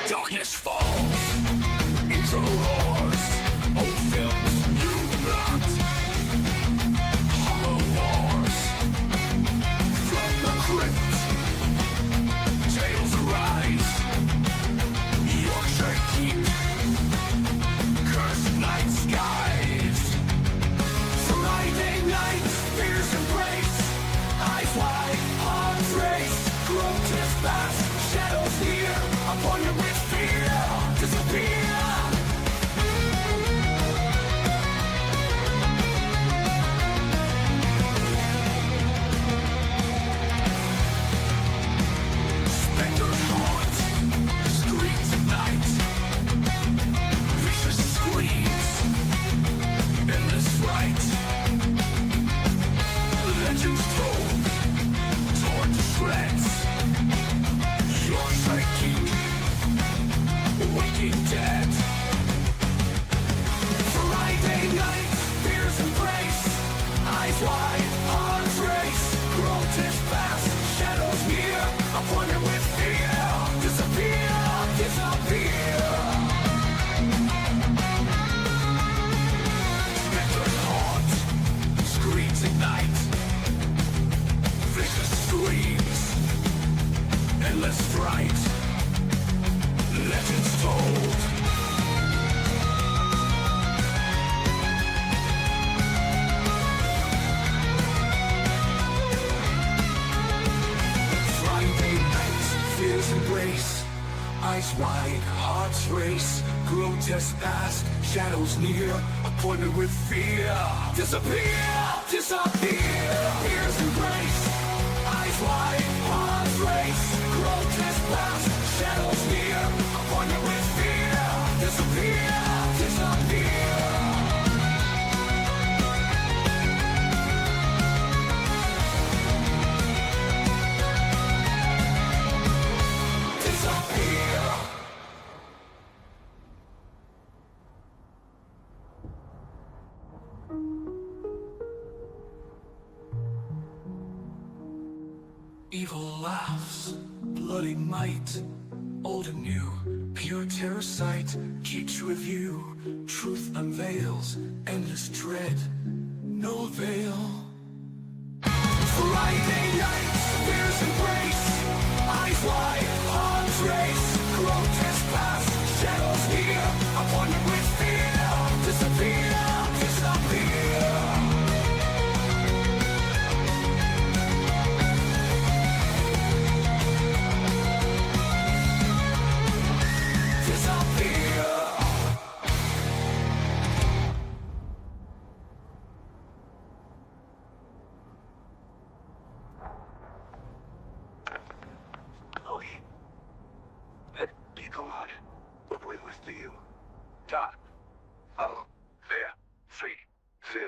Darkness falls into roars. Old films, new blood. Hollow wars from the crypt. Tales arise. Yorkshire keep. Cursed night skies. Friday night, fears embrace. Eyes wide, arms race. Grotesque past, shadows near. Upon you with fear, disappear. Specters haunt, screams at night. Vicious screams, endless fright. Legends told, torn to shreds. Your psyche, waking dead. Friday night, fears embrace. Eyes wide, arms race. Grotesque past, shadows near. Upon you with fear, disappear, disappear. Specters haunt, screams ignite. Vicious screams, endless fright. Legends told. Friday night, fears embrace. Eyes wide, hearts race. Grotesque past, shadows near. Appointed with fear. Disappear, disappear. Fears embrace. Eyes wide, hearts race. Grotesque past, shadows near. Appointed with fear. Disappear, disappear. Disappear. Evil laughs, bloody might, old and new, pure terror sight keeps with you. Truth unveils, endless dread, no veil. Friday night, fears embrace. Eyes wide, arms race. Grotesque past, shadows near. Upon you with fear, disappear, disappear. Disappear. Chloe, let be God. Away with you. Dot. Oh, there. Free. Phil.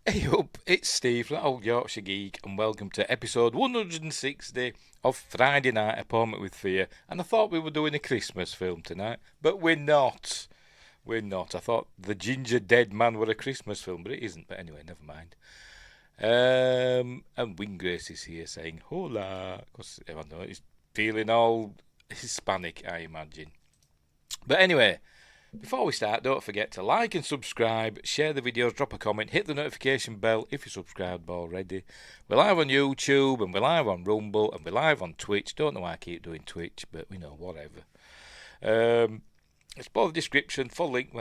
Hey up, it's Steve, old Yorkshire geek, and welcome to episode 160 of Friday Night Appointment with Fear. And I thought we were doing a Christmas film tonight, but we're not. We're not. I thought The Gingerdead Man were a Christmas film, but it isn't. But anyway, never mind. And Winggrace is here saying hola, because I don't know, he's feeling all Hispanic, I imagine. But anyway, before we start, don't forget to like and subscribe, share the videos, drop a comment, hit the notification bell if you're subscribed already. We're live on YouTube, and we're live on Rumble, and we're live on Twitch. Don't know why I keep doing Twitch, but we know, whatever. Explore the description for links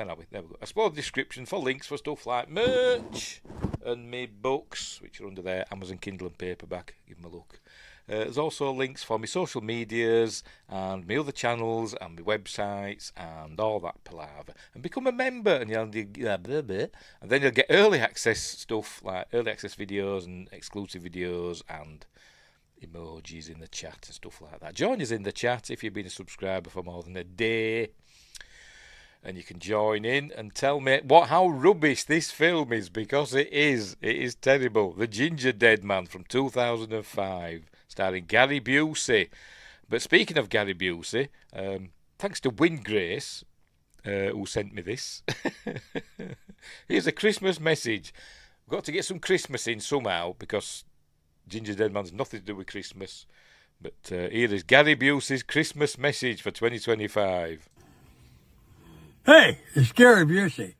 for stuff like merch and my books, which are under there, Amazon Kindle and paperback. Give them a look. There's also links for my social medias and my other channels and my websites and all that palaver. And become a member, and and then you'll get early access stuff like early access videos and exclusive videos and emojis in the chat and stuff like that. Join us in the chat if you've been a subscriber for more than a day. And you can join in and tell me how rubbish this film is, because it is. It is terrible. The Gingerdead Man from 2005, starring Gary Busey. But speaking of Gary Busey, thanks to Winggrace, who sent me this. Here's a Christmas message. We've got to get some Christmas in somehow, because Gingerdead Man's nothing to do with Christmas. But here is Gary Busey's Christmas message for 2025. Hey, it's Gary Busey,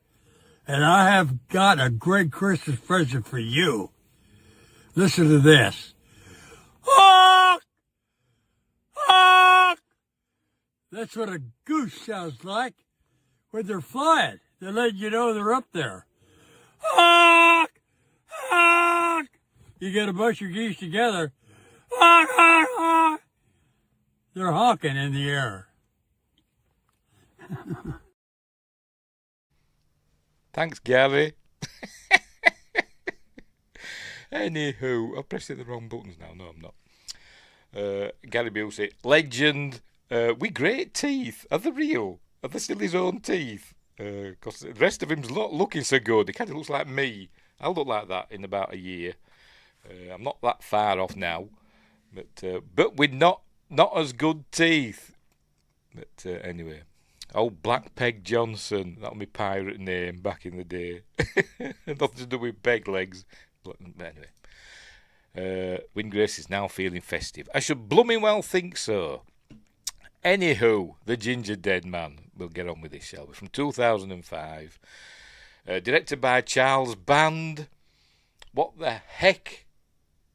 and I have got a great Christmas present for you. Listen to this. Honk! Honk! That's what a goose sounds like when they're flying. They're letting you know they're up there. Honk! Honk! You get a bunch of geese together. Honk, honk, honk. They're honking in the air. Thanks, Gary. Anywho, I'm pressing the wrong buttons now. No, I'm not. Gary Busey, legend, with great teeth. Are they real? Are they still his own teeth? Because the rest of him's not looking so good. He kind of looks like me. I'll look like that in about a year. I'm not that far off now, but with not as good teeth. But anyway. Old Black Peg Johnson, that was my pirate name back in the day. Nothing to do with peg legs. But anyway, Winggrace is now feeling festive. I should blooming well think so. Anywho, The Gingerdead Man. We'll get on with this, shall we? From 2005. Directed by Charles Band. What the heck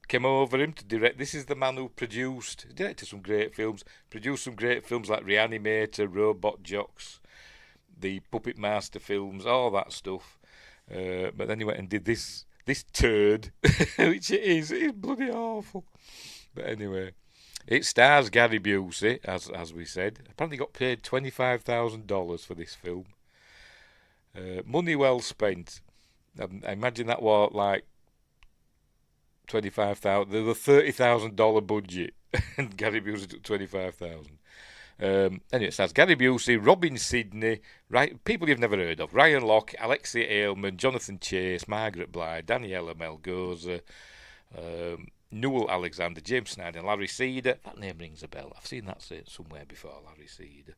came over him to direct? This is the man who directed some great films, produced some great films like Reanimator, Robot Jocks, the Puppet Master films, all that stuff. But then he went and did this turd, which it is bloody awful. But anyway, it stars Gary Busey, as we said. Apparently got paid $25,000 for this film. Money well spent. I imagine that was like $25,000. There's a $30,000 budget, and Gary Busey took $25,000. Anyway, it stars Gary Busey, Robin Sidney, people you've never heard of: Ryan Locke, Alexia Ailman, Jonathan Chase, Margaret Blythe, Daniela Melgoza, Newell Alexander, James Snyder, and Larry Cedar. That name rings a bell. I've seen that somewhere before, Larry Cedar.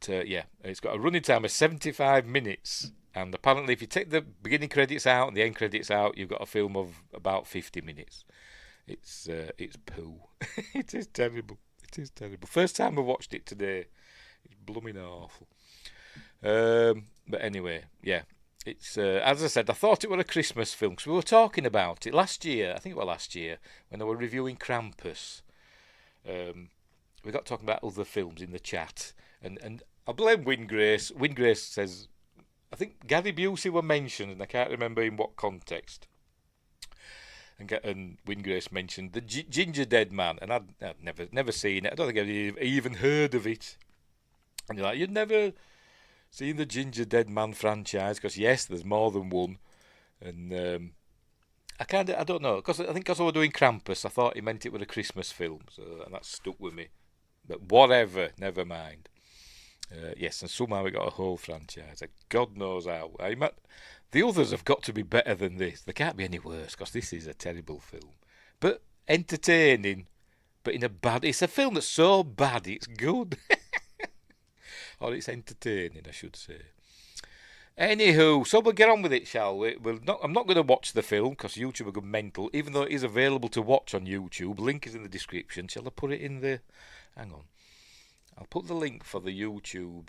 Yeah, it's got a running time of 75 minutes. And apparently, if you take the beginning credits out and the end credits out, you've got a film of about 50 minutes. It's poo. It is terrible. It is terrible. First time I watched it today. It's blooming awful. But anyway, yeah. It's as I said, I thought it was a Christmas film because we were talking about it last year. I think it was last year when I were reviewing Krampus. We got talking about other films in the chat, and I blame Winggrace. Winggrace says, I think Gary Busey were mentioned, and I can't remember in what context. And Winggrace mentioned the Gingerdead Man, and I'd never seen it. I don't think I'd even heard of it. And you're like, you'd never seen the Gingerdead Man franchise? Because yes, there's more than one. And I don't know, because I think I was doing Krampus, I thought he meant it was a Christmas film, and that stuck with me. But whatever, never mind. Yes, and somehow we got a whole franchise. God knows how. The others have got to be better than this. They can't be any worse, because this is a terrible film. But entertaining, but in a bad... It's a film that's so bad, it's good. Or it's entertaining, I should say. Anywho, so we'll get on with it, shall we? I'm not going to watch the film because YouTube will go mental, even though it is available to watch on YouTube. Link is in the description. Shall I put it in the... Hang on. I'll put the link for the YouTube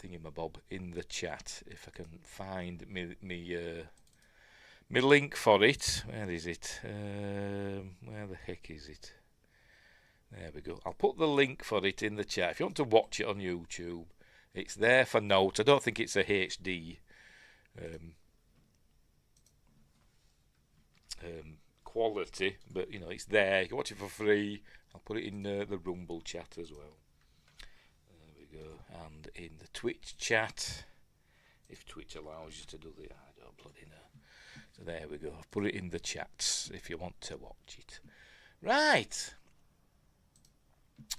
thingamabob in the chat if I can find me link for it. Where is it? Where the heck is it? There we go. I'll put the link for it in the chat. If you want to watch it on YouTube, it's there for notes. I don't think it's a HD quality, but you know it's there. You can watch it for free. I'll put it in the Rumble chat as well. There we go, and in the Twitch chat, if Twitch allows you to do the. I don't bloody know. So there we go. I've put it in the chats if you want to watch it. Right.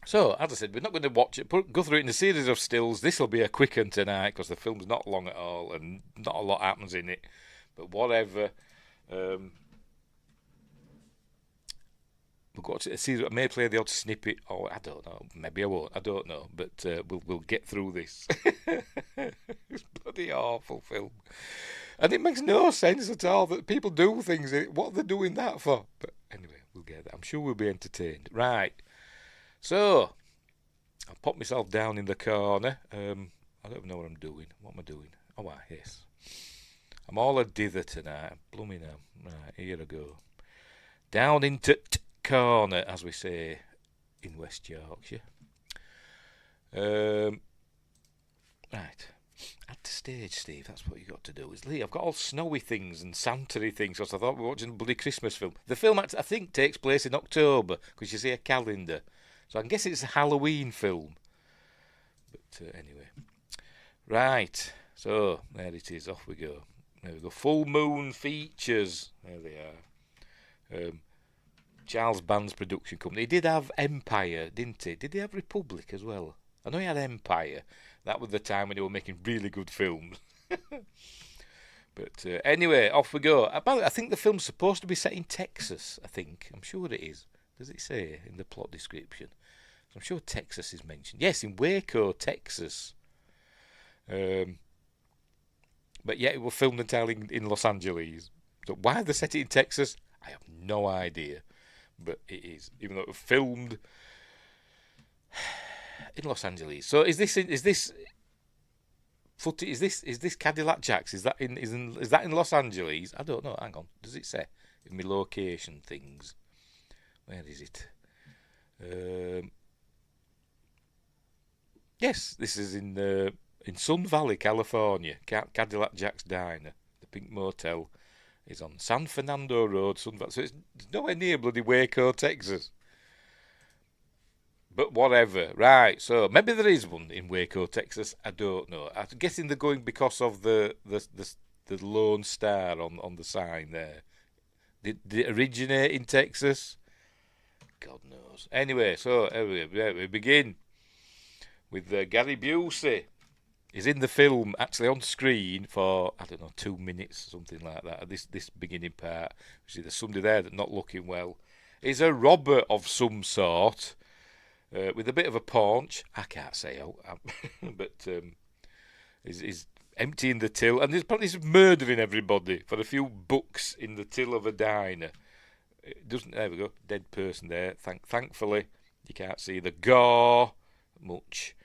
So, as I said, we're not going to watch it. Go through it in a series of stills. This will be a quick one tonight because the film's not long at all and not a lot happens in it. But whatever. We'll go to a series. I may play the odd snippet. Or I don't know. Maybe I won't. I don't know. But we'll get through this. It's a bloody awful film. And it makes no sense at all that people do things. What are they doing that for? But anyway, we'll get that. I'm sure we'll be entertained. Right. So, I'll pop myself down in the corner. I don't even know what I'm doing. What am I doing? Oh, yes. I'm all a dither tonight. Blooming hell. Right, here I go. Down into corner, as we say in West Yorkshire. Right. At the stage, Steve. That's what you got to do. Lee, I've got all snowy things and Santa-y things, because I thought we were watching a bloody Christmas film. The film, I think, takes place in October, because you see a calendar. So I guess it's a Halloween film. But anyway. Right. So, there it is. Off we go. There we go. Full Moon Features. There they are. Charles Band's production company. He did have Empire, didn't he? Did he have Republic as well? I know he had Empire. That was the time when they were making really good films. But anyway, off we go. I think the film's supposed to be set in Texas, I think. I'm sure it is. Does it say in the plot description? I'm sure Texas is mentioned. Yes, in Waco, Texas. But yeah, it was filmed entirely in Los Angeles. So why they set it in Texas, I have no idea. But it is, even though it was filmed in Los Angeles. So is this footage? Is this Cadillac Jacks? Is that in Los Angeles? I don't know. Hang on. Does it say in my location things? Where is it? Yes, this is in Sun Valley, California. Cadillac Jack's Diner, the Pink Motel, is on San Fernando Road, Sun Valley. So it's nowhere near bloody Waco, Texas. But whatever. Right, so maybe there is one in Waco, Texas. I don't know. I'm guessing they're going because of the Lone Star on the sign there. Did it originate in Texas? God knows. Anyway, so we begin with Gary Busey. He's in the film, actually on screen for, 2 minutes, something like that. This beginning part, you see there's somebody there that's not looking well. He's a robber of some sort, with a bit of a paunch. I can't say how, but he's emptying the till, and he's murdering everybody for a few bucks in the till of a diner. There we go, dead person there. Thankfully, you can't see the gore much,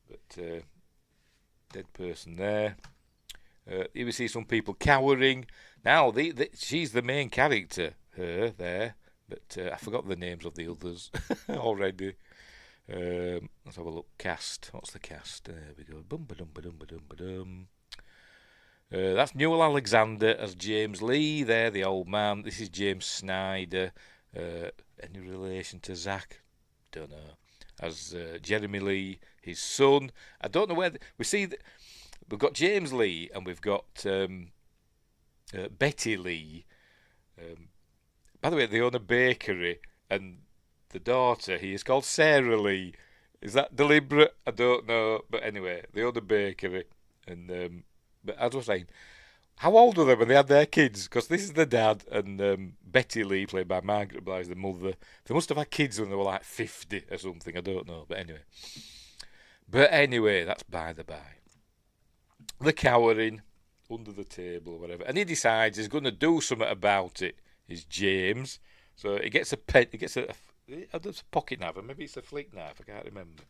but dead person there. Here we see some people cowering. Now, she's the main character, her there, but I forgot the names of the others already. Let's have a look. Cast. What's the cast? There we go. Bum-ba-dum-ba-dum-ba-dum-ba-dum. That's Newell Alexander as James Lee there, the old man. This is James Snyder. Any relation to Zach? Don't know. As Jeremy Lee, his son. I don't know where... we see... we've got James Lee and we've got Betty Lee. By the way, they own a bakery and the daughter here is called Sarah Lee. Is that deliberate? I don't know. But anyway, they own a bakery. And but as I was saying, How old were they when they had their kids? Because this is the dad, and Betty Lee, played by Margaret Blythe, the mother. They must have had kids when they were like 50 or something. I don't know. But anyway, that's by the by. They're cowering under the table or whatever. And he decides he's going to do something about it. Is James. So he gets a pen. He gets a pocket knife. Or maybe it's a flick knife. I can't remember.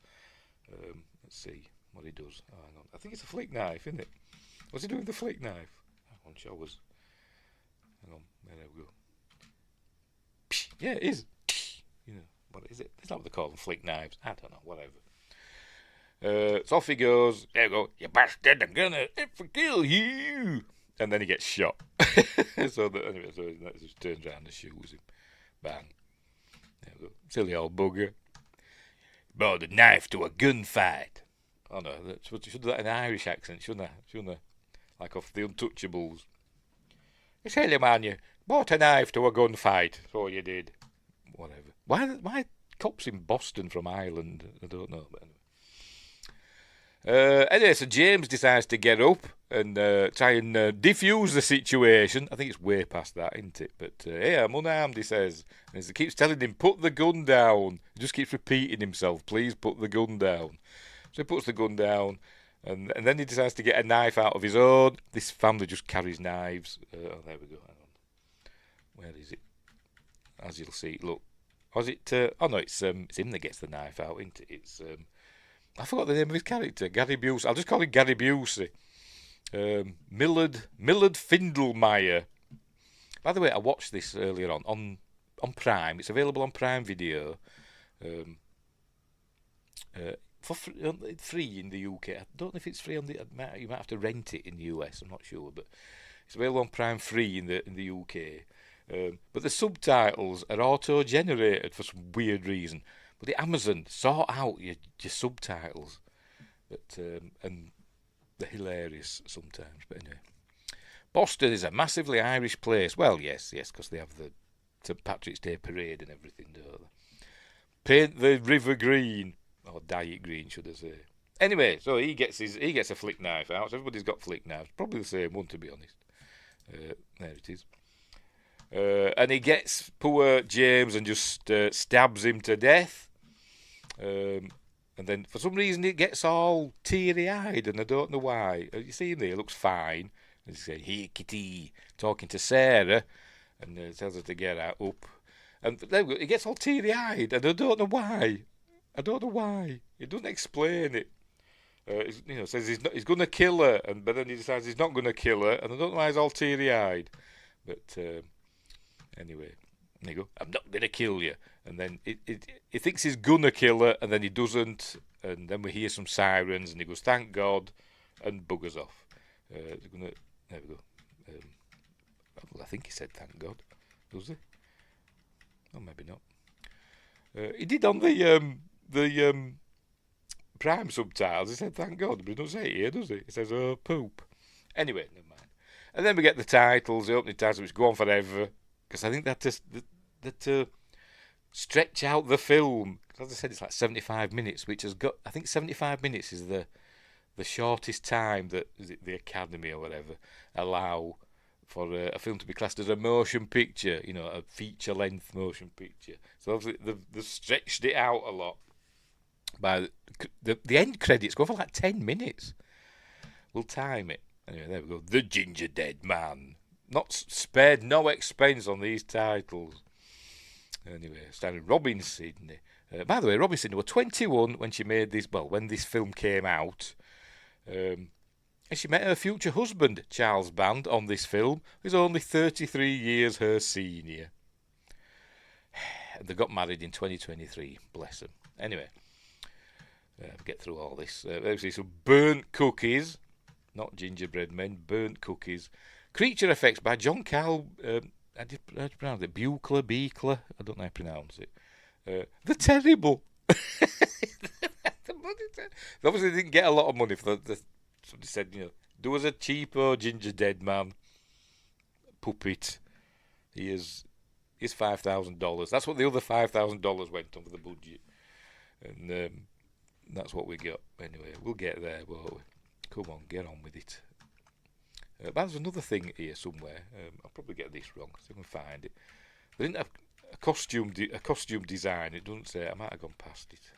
Let's see what he does. Oh, hang on. I think it's a flick knife, isn't it? What's he doing with the flick knife? Hang on, show us. Hang on. There we go. Yeah, it is. You know, what is it? Is that what they call them? Flick knives? I don't know. Whatever. So off he goes. There we go. You bastard! I'm gonna kill you. And then he gets shot. So that just turns around and shoots him. Bang. There we go. Silly old bugger. Brought a knife to a gunfight. Oh no, should do that in an Irish accent, shouldn't I? Like off the Untouchables. You silly man, you bought a knife to a gunfight. So you did. Whatever. Why cops in Boston from Ireland? I don't know. But anyway, so James decides to get up and try and defuse the situation. I think it's way past that, isn't it? But hey, I'm unarmed, he says. And he keeps telling him, put the gun down. He just keeps repeating himself, please put the gun down. So he puts the gun down, and then he decides to get a knife out of his own. This family just carries knives. Oh, there we go. Hang on. Where is it? As you'll see, look. Was it? Oh no, it's him that gets the knife out, isn't it? It's I forgot the name of his character, Gary Busey. I'll just call him Gary Busey. Millard Findlemeyer. By the way, I watched this earlier on Prime. It's available on Prime Video. For free in the UK. I don't know if it's free you might have to rent it in the US. I'm not sure, but it's available on Prime free in the UK. But the subtitles are auto-generated for some weird reason. But the Amazon sort out your subtitles, and they're hilarious sometimes. But anyway, Boston is a massively Irish place. Well, yes, because they have the St. Patrick's Day parade and everything, don't they? Paint the river green. Or dye it green, should I say. Anyway, so he gets a flick knife out. So everybody's got flick knives. Probably the same one, to be honest. There it is. And he gets poor James and just stabs him to death. And then, for some reason, it gets all teary-eyed, and I don't know why. You see him there, he looks fine. And he's saying, "Hey, kitty," talking to Sarah, and tells her to get out up. And there we go, he gets all teary-eyed, and I don't know why. He doesn't explain it. Says he's going to kill her, but then he decides he's not going to kill her, and I don't know why he's all teary-eyed. But anyway, there you go. I'm not going to kill you. And then he thinks he's going to kill her, and then he doesn't. And then we hear some sirens, and he goes, "Thank God," and buggers off. There we go. Well, I think he said "thank God." Does he? Oh, maybe not. He did on the Prime subtitles. He said "thank God," but he doesn't say it here, does he? He says "oh, poop." Anyway, never mind. And then we get the titles, the opening titles, which go on forever, because I think that to stretch out the film. As I said, it's like 75 minutes, which has got. I think 75 minutes is the shortest time that the Academy or whatever allow for a film to be classed as a motion picture, a feature-length motion picture. So obviously they've stretched it out a lot. By the end credits go for like 10 minutes. We'll time it. Anyway, there we go. The Gingerdead Man. Not spared no expense on these titles. Anyway, starring Robin Sidney. By the way, Robin Sidney was 21 when she made this. Well, when this film came out. And she met her future husband, Charles Band, on this film, who's only 33 years her senior. And they got married in 2023. Bless them. Anyway, get through all this. There's some burnt cookies. Not gingerbread men, burnt cookies. Creature effects by John Carl. How do you pronounce it? Beekler? I don't know how to pronounce it. They're terrible. Obviously, they didn't get a lot of money for the somebody said, do us a cheapo Gingerdead Man puppet. Here's $5,000. That's what the other $5,000 went on for the budget. And that's what we got. Anyway, we'll get there, won't we? Come on, get on with it. But there's another thing here somewhere. I'll probably get this wrong, so I can find it. They didn't have a costume design. It doesn't say. I might have gone past it.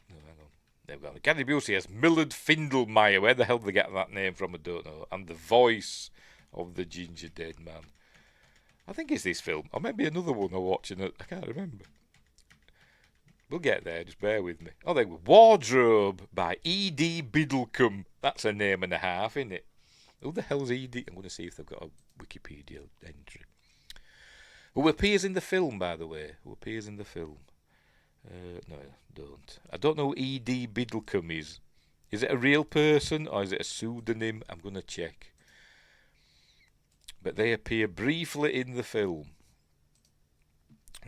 No, hang on. There we go. Gary Busey as Millard Findlemeyer. Where the hell did they get that name from? I don't know. And the voice of the Gingerdead Man. I think it's this film, or maybe another one I'm watching. I can't remember. We'll get there. Just bear with me. Oh, there we go. Wardrobe by E.D. Biddlecombe. That's a name and a half, isn't it? Who the hell's E.D.? I'm going to see if they've got a Wikipedia entry. Who appears in the film, by the way? Who appears in the film? No, don't. I don't know who E.D. Biddlecombe is. Is it a real person or is it a pseudonym? I'm going to check. But they appear briefly in the film.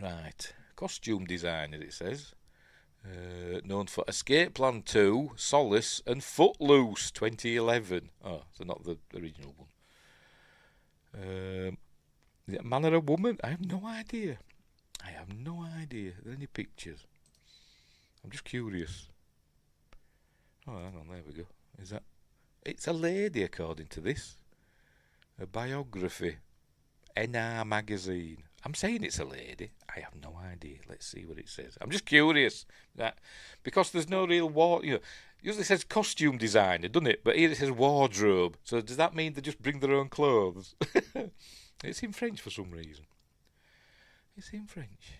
Right. Costume designer, it says. Known for Escape Plan 2, Solace, and Footloose 2011. Oh, so not the original one. Is it a man or a woman? I have no idea. Are there any pictures? I'm just curious. Oh, hang on, there we go. Is that... It's a lady, according to this. A biography. NR magazine. I'm saying it's a lady. I have no idea. Let's see what it says. I'm just curious. Because there's no real usually it says costume designer, doesn't it? But here it says wardrobe. So does that mean they just bring their own clothes? It's in French for some reason. It's in French.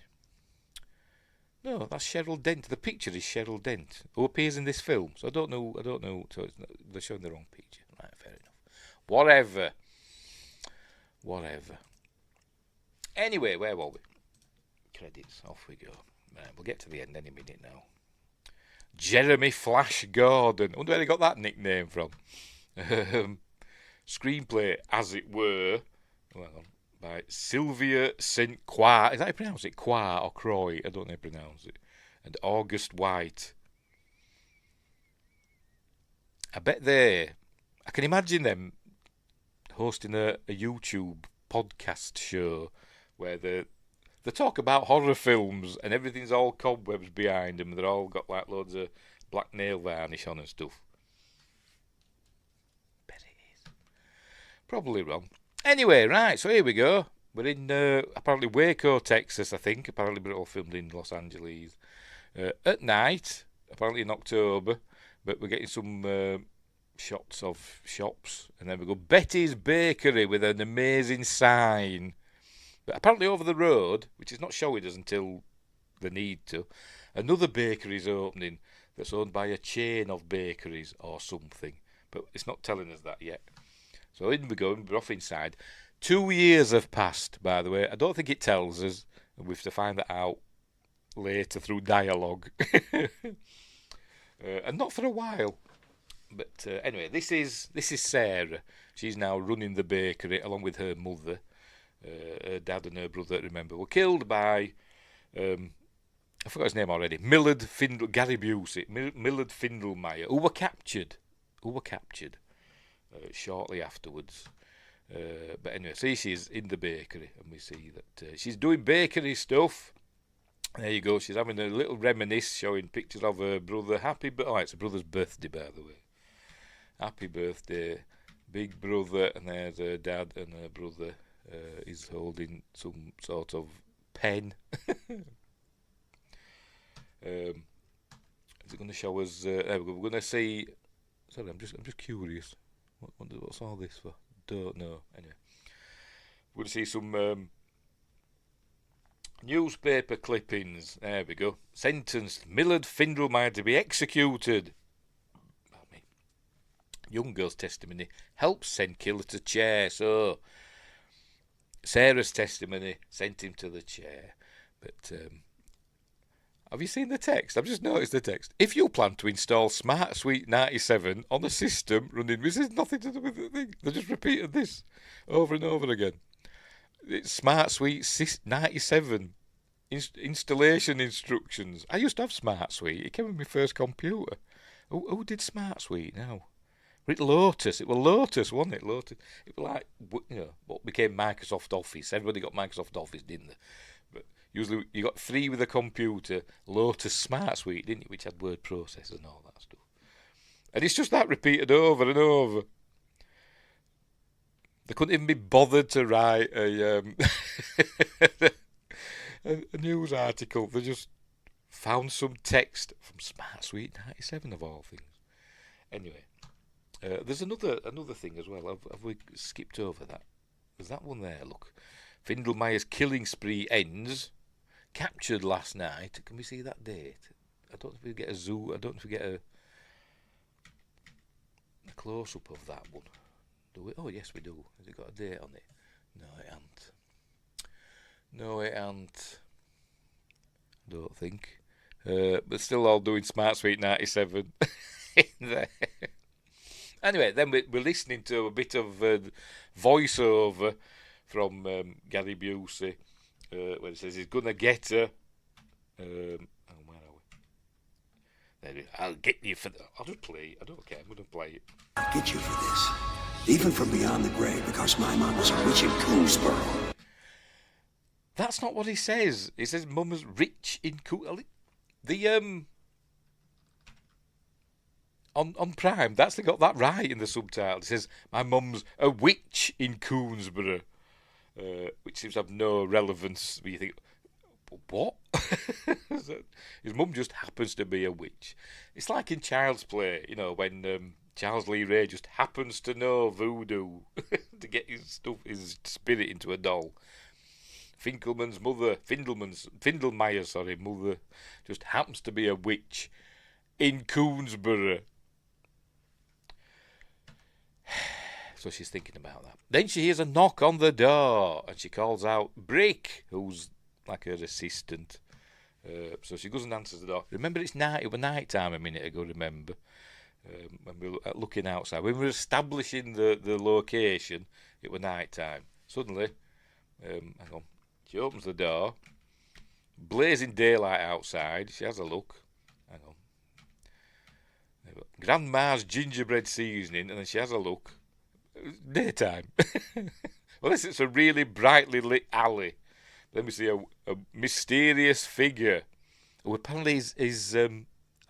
No, that's Cheryl Dent. The picture is Cheryl Dent, who appears in this film. So I don't know. So they're showing the wrong picture. Right, fair enough. Whatever. Anyway, where were we? Credits. Off we go. Right, we'll get to the end any minute now. Jeremy Flash Gordon. I wonder where he got that nickname from. Screenplay, as it were, by Sylvia St. Croix. Is that how you pronounce it? Croix or Croy? I don't know how you pronounce it. And August White. I bet I can imagine them hosting a YouTube podcast show where they talk about horror films and everything's all cobwebs behind them. They're all got like loads of black nail varnish on and stuff. Bet it is. Probably wrong. Anyway, right, so here we go. We're in apparently Waco, Texas, I think. Apparently we're all filmed in Los Angeles. At night, apparently in October, but we're getting some shots of shops. And then we go Betty's Bakery with an amazing sign. But apparently over the road, which is not showing us until they need to, another bakery is opening that's owned by a chain of bakeries or something. But it's not telling us that yet. So in we go, we're off inside. 2 years have passed, by the way. I don't think it tells us. We have to find that out later through dialogue. And not for a while. But anyway, this is Sarah. She's now running the bakery along with her mother. Her dad and her brother, remember, were killed by, I forgot his name already, Gary Busey, Millard Findlemeyer, who were captured shortly afterwards. But anyway, see, she's in the bakery, and we see that she's doing bakery stuff. There you go, she's having a little reminisce, showing pictures of her brother. It's her brother's birthday, by the way. Happy birthday, big brother, and there's her dad and her brother. Is holding some sort of pen. Is it going to show us? There we go. We're going to see. Sorry, I'm just curious. What's all this for? Don't know. Anyway, we're going to see some newspaper clippings. There we go. Sentenced Millard Findlemeyer to be executed. Young girl's testimony helps send killer to chair. So Sarah's testimony sent him to the chair. But have you seen the text? I've just noticed the text. If you plan to install Smart Suite 97 on a system running, this has nothing to do with the thing. They just repeated this over and over again. It's Smart Suite 97 installation instructions. I used to have Smart Suite. It came with my first computer. Who did Smart Suite now? It Lotus. It was Lotus, wasn't it? Lotus. It was like, what became Microsoft Office. Everybody got Microsoft Office, didn't they? But usually you got free with a computer, Lotus Smart Suite, didn't you? Which had word processors and all that stuff. And it's just that repeated over and over. They couldn't even be bothered to write a news article. They just found some text from Smart Sweet 97 of all things. Anyway, there's another thing as well. Have we skipped over that? There's that one there, look. Findlemeyer's killing spree ends. Captured last night. Can we see that date? I don't know if we get a zoom. I don't know if we get a close-up of that one. Do we? Oh, yes, we do. Has it got a date on it? No, it hasn't. No, it hasn't. I don't think. But still all doing Smart Sweet 97 in there. Anyway, then we're listening to a bit of voiceover from Gary Busey, where it says he's going to get her. Where are we? There it is. I'll get you for that. I'll just play it. I don't care. I'm going to play it. I'll get you for this. Even from beyond the grave, because my mom was a witch in Coonsboro. That's not what he says. He says Mum was rich in on Prime, they got that right in the subtitle. It says my mum's a witch in Coonsboro, which seems to have no relevance. But you think, what? His mum just happens to be a witch. It's like in Child's Play, when Charles Lee Ray just happens to know voodoo to get his spirit into a doll. Findelmeyer's mother just happens to be a witch in Coonsboro. So she's thinking about that. Then she hears a knock on the door and she calls out Brick, who's like her assistant. So she goes and answers the door. Remember, it was night time a minute ago, remember? When we were looking outside. When we were establishing the location, it was night time. Suddenly, hang on. She opens the door. Blazing daylight outside. She has a look. Hang on. Grandma's gingerbread seasoning, and then she has a look. Daytime. Unless it's a really brightly lit alley. Then we see a mysterious figure who apparently is I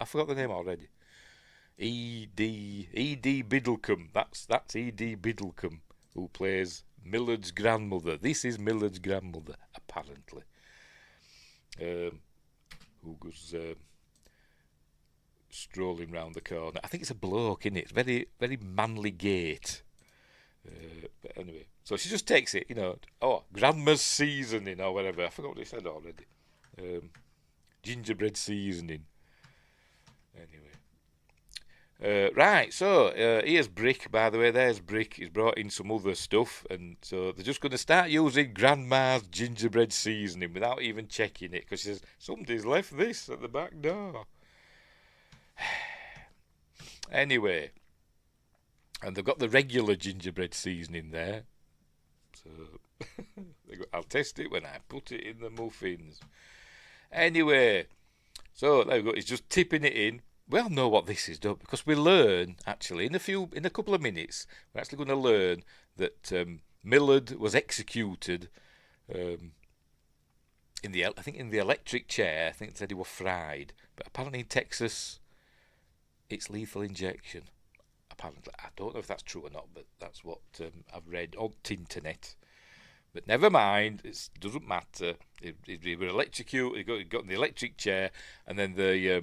forgot the name already. E.D. Biddlecombe. That's E.D. Biddlecombe, who plays Millard's grandmother. This is Millard's grandmother, apparently. Who goes strolling round the corner. I think it's a bloke, isn't it? It's very, very manly gait. But anyway, so she just takes it, grandma's seasoning or whatever. I forgot what they said already. Gingerbread seasoning. Anyway. Right, so here's Brick, by the way. There's Brick. He's brought in some other stuff, and so they're just going to start using Grandma's gingerbread seasoning without even checking it, because she says, somebody's left this at the back door. Anyway, and they've got the regular gingerbread seasoning there, so I'll test it when I put it in the muffins. Anyway, so there we go. He's just tipping it in. We all know what this is, don't we? Because we learn, actually, in a couple of minutes, we're actually going to learn that Millard was executed in the electric chair. I think they said he was fried. But apparently in Texas, it's lethal injection. Apparently. I don't know if that's true or not, but that's what I've read on the internet. But never mind, it doesn't matter. He was electrocuted, he got in the electric chair, and then they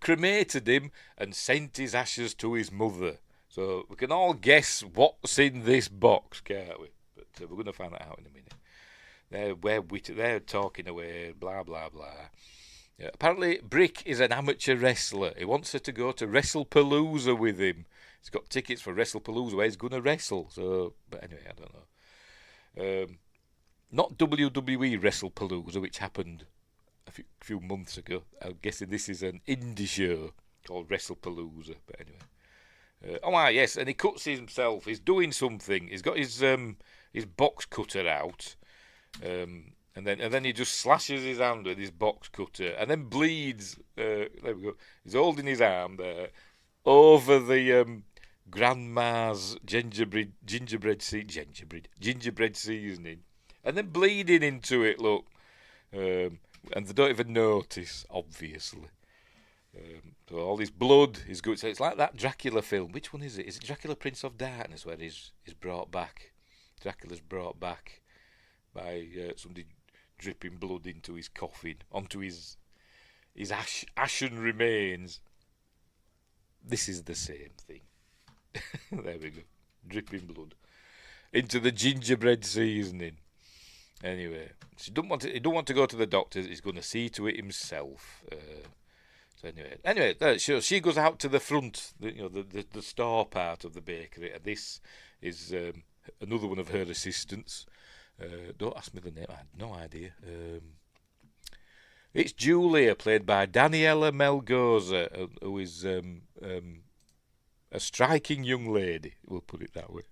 cremated him and sent his ashes to his mother. So we can all guess what's in this box, can't we? But we're going to find that out in a minute. They're talking away, blah, blah, blah. Apparently, Brick is an amateur wrestler. He wants her to go to WrestlePalooza with him. He's got tickets for WrestlePalooza where he's going to wrestle. So, but anyway, I don't know. Not WWE WrestlePalooza, which happened a few months ago. I'm guessing this is an indie show called WrestlePalooza. But anyway. Yes, and he cuts himself. He's doing something. He's got his box cutter out. And then he just slashes his hand with his box cutter and then bleeds. There we go. He's holding his arm there over the grandma's gingerbread seasoning, and then bleeding into it. Look, and they don't even notice, obviously. So all this blood is good. So it's like that Dracula film. Which one is it? Is it Dracula Prince of Darkness, where he's brought back? Dracula's brought back by somebody dripping blood into his coffin, onto his ashen remains. This is the same thing. There we go. Dripping blood into the gingerbread seasoning. Anyway, he don't want to go to the doctor. He's going to see to it himself. So anyway, she goes out to the front, the store part of the bakery, and this is another one of her assistants. Don't ask me the name. I had no idea. It's Julia, played by Daniela Melgoza, who is a striking young lady. We'll put it that way.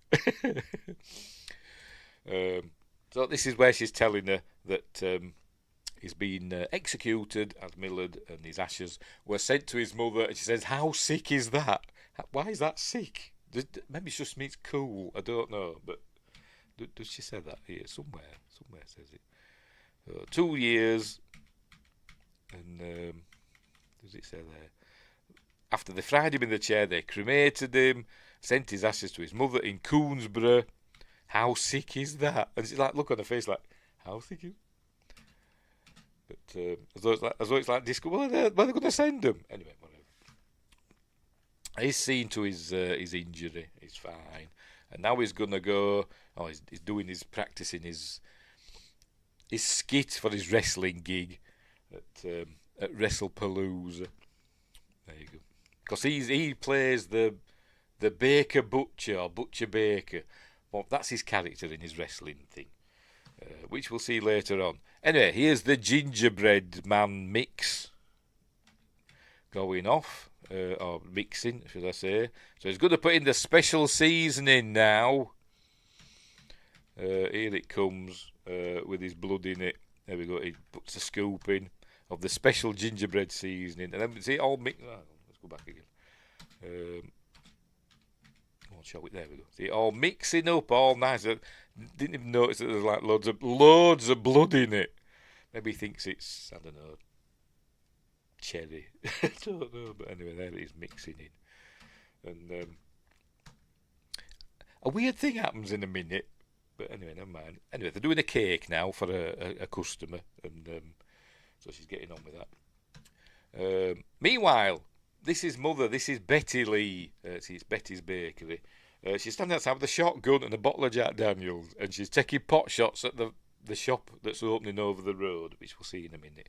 So this is where she's telling her that he's been executed as Millard, and his ashes were sent to his mother. And she says, "How sick is that? Why is that sick? Maybe it just means cool. I don't know, but does she say that here somewhere? Somewhere says it. 2 years, and does it say there? After they fried him in the chair, they cremated him, sent his ashes to his mother in Coonsborough. How sick is that?" And she's like, look on her face, like, how sick is? But as though it's like disco. Where are they going to send him? Anyway, whatever. He's seen to his injury. He's fine, and now he's gonna go. Oh, he's doing his practicing his skit for his wrestling gig at WrestlePalooza. There you go. Because he plays the baker butcher, or butcher baker. Well, that's his character in his wrestling thing, which we'll see later on. Anyway, here's the Gingerdead Man mix going off, or mixing, should I say. So he's going to put in the special seasoning now. Here it comes with his blood in it. There we go. He puts a scoop in of the special gingerbread seasoning, and then see it all mixed. Oh, let's go back again. Show it. There we go. See it all mixing up, all nice. I didn't even notice that there's like loads of blood in it. Maybe he thinks it's, I don't know, cherry. I don't know, but anyway, there it is mixing in. And a weird thing happens in a minute, but anyway, never mind. Anyway, they're doing a cake now for a customer, and so she's getting on with that. Meanwhile, this is Mother. This is Betty Lee. See, it's Betty's Bakery. She's standing outside with a shotgun and a bottle of Jack Daniels, and she's taking pot shots at the shop that's opening over the road, which we'll see in a minute.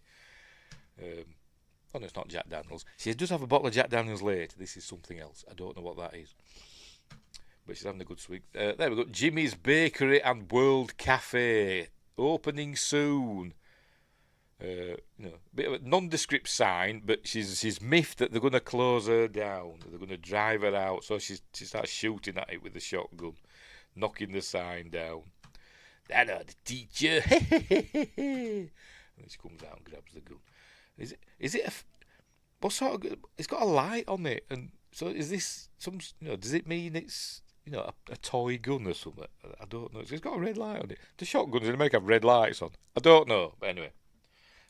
Oh no, it's not Jack Daniels. She does have a bottle of Jack Daniels later. This is something else. I don't know what that is, but she's having a good swig. There we go. Jimmy's Bakery and World Cafe opening soon. Bit of a nondescript sign, but she's miffed that they're going to close her down. They're going to drive her out, so she starts shooting at it with the shotgun, knocking the sign down. "That ought to teach you." And she comes out and grabs the gun. Is it what sort of? It's got a light on it, and so is this some? Does it mean it's a toy gun or something? I don't know. It's got a red light on it. The shotguns in America have red lights on. I don't know, but anyway.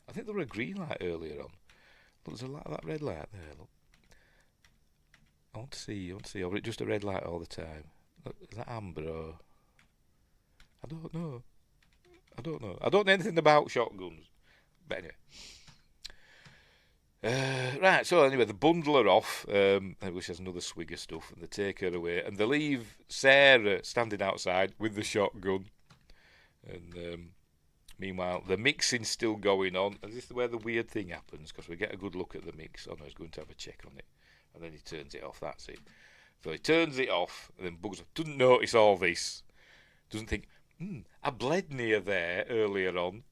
I think there were a green light earlier on. Look, there's that red light there. Look. I want to see. Or is it just a red light all the time? Look, is that amber or? I don't know. I don't know anything about shotguns. But anyway. Right, so anyway, they bundle her off. I wish there's another swig of stuff, and they take her away. And they leave Sarah standing outside with the shotgun. And meanwhile, the mixing's still going on. And this is where the weird thing happens, because we get a good look at the mix. Oh no, he's going to have a check on it. And then he turns it off, that's it. So he turns it off, and then Bugs doesn't notice all this. Doesn't think, I bled near there earlier on.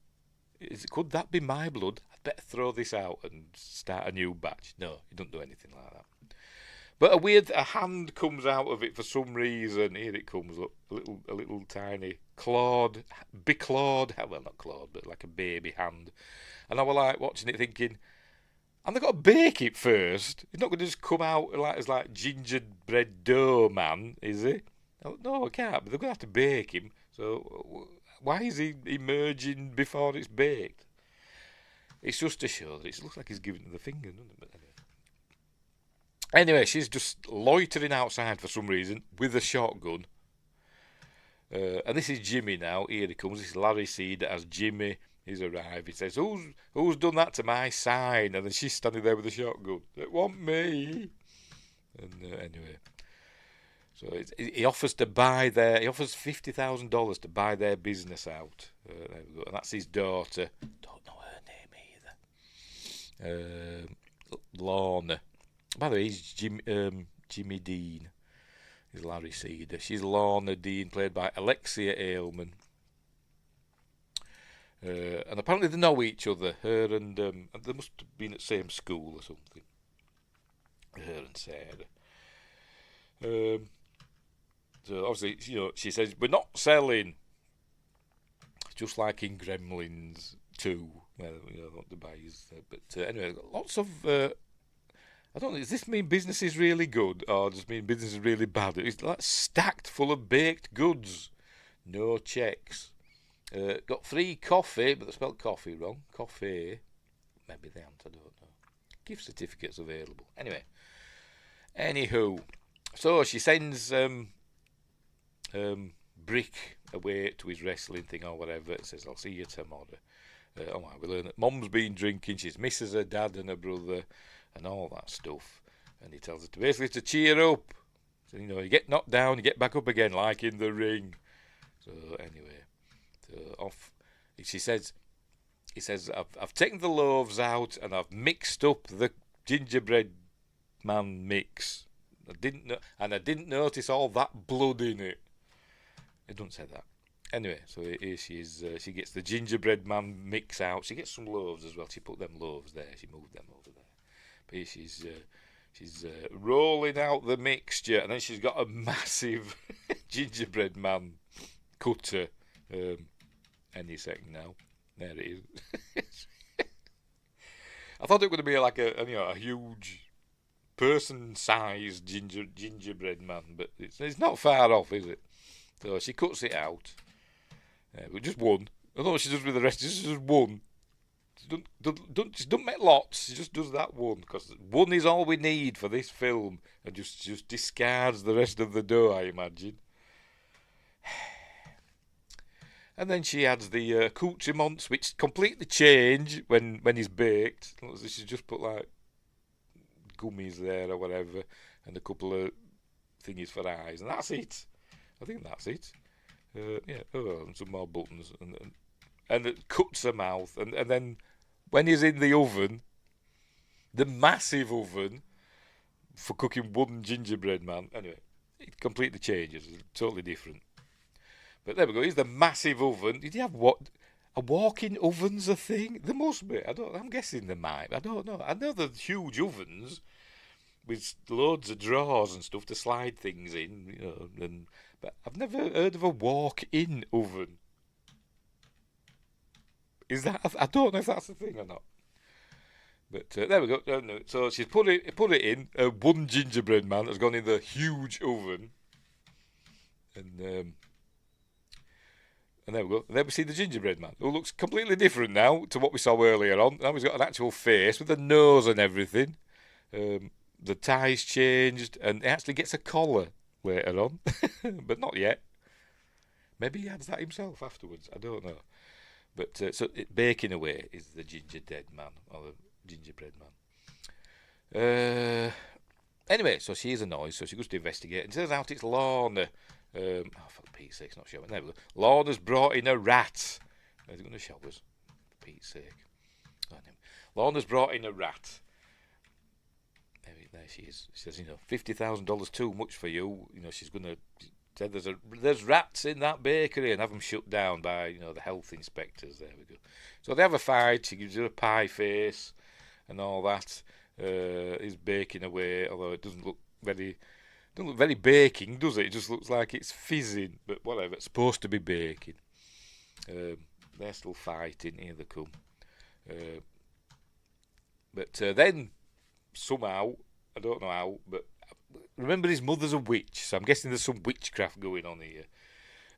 Could that be my blood? I'd better throw this out and start a new batch. No, he doesn't do anything like that. But a hand comes out of it for some reason. Here it comes, look, a little tiny clawed, well, not clawed, but like a baby hand. And I was like watching it thinking, and they've got to bake it first. He's not going to just come out as gingerbread dough man, is he? No, I can't, but they're going to have to bake him. So why is he emerging before it's baked? It's just to show that it looks like he's giving it the finger, doesn't it? But anyway. Anyway, she's just loitering outside for some reason with a shotgun. And this is Jimmy now. Here he comes. This is Larry Cedar as Jimmy. He's arrived. He says, "Who's done that to my sign?" And then she's standing there with a shotgun. It wasn't me. And anyway, so he offers to buy he offers $50,000 to buy their business out. There we go. And that's his daughter. Don't know her name either. Lorna. By the way, he's Jimmy Dean. He's Larry Cedar. She's Lorna Dean, played by Alexia Ailman. And apparently they know each other. Her and they must have been at the same school or something. Her and Sarah. So obviously, she says we're not selling. Just like in Gremlins 2, where what the buys. But anyway, lots of. I don't know. Does this mean business is really good, or does it mean business is really bad? It's like stacked full of baked goods, no checks. Got free coffee, but they spelled coffee wrong. Coffee, maybe they haven't. I don't know. Gift certificates available. Anywho, so she sends Brick away to his wrestling thing or whatever. It says, "I'll see you tomorrow." We learn that Mum's been drinking. She misses her dad and her brother. And all that stuff, and he tells her to cheer up. So you get knocked down, you get back up again, like in the ring. So anyway, off. He says, I've taken the loaves out and I've mixed up the gingerbread man mix. I didn't notice all that blood in it. It doesn't say that. Anyway, so here she is. She gets the gingerbread man mix out. She gets some loaves as well. She put them loaves there. She moved them over there. But she's rolling out the mixture, and then she's got a massive gingerbread man cutter. Any second now. There it is. I thought it was going to be like a huge person-sized gingerbread man, but it's not far off, is it? So she cuts it out. But just one. I don't know what she does with the rest. Just one. She don't make lots. She just does that one, because one is all we need for this film, and just discards the rest of the dough, I imagine. And then she adds the accoutrements, which completely change when he's baked. She's just put like gummies there or whatever, and a couple of thingies for eyes, and that's it. I think that's it. And some more buttons, and it cuts her mouth, and then when he's in the oven, the massive oven for cooking one gingerbread man. Anyway, it completely changes. It's totally different. But there we go. Here's the massive oven. Did you have a walk-in oven's a thing? There must be. I'm guessing there might. I don't know. I know there's huge ovens with loads of drawers and stuff to slide things in. But I've never heard of a walk-in oven. Is that? I don't know if that's a thing or not. But there we go. No. So she's put it in. One gingerbread man has gone in the huge oven, and there we go. And then we see the gingerbread man, who looks completely different now to what we saw earlier on. Now he's got an actual face with a nose and everything. The tie's changed, and he actually gets a collar later on, but not yet. Maybe he adds that himself afterwards. I don't know. But baking away is the Gingerdead Man, or the gingerbread man. Anyway, so she's annoyed, so she goes to investigate, and turns out it's Lorna. For Pete's sake, it's not showing. There we go. Lorna's brought in a rat. Is it going to show us? For Pete's sake. Lorna's brought in a rat. There she is. She says, $50,000 too much for you. She's going to say there's rats in that bakery, and have them shut down by the health inspectors. There we go. So they have a fight. She gives her a pie face and all that. He's baking away, although it doesn't look very baking, does it? It just looks like it's fizzing, but whatever. It's supposed to be baking. They're still fighting. Here they come. But then somehow, I don't know how, but remember his mother's a witch, so I'm guessing there's some witchcraft going on here.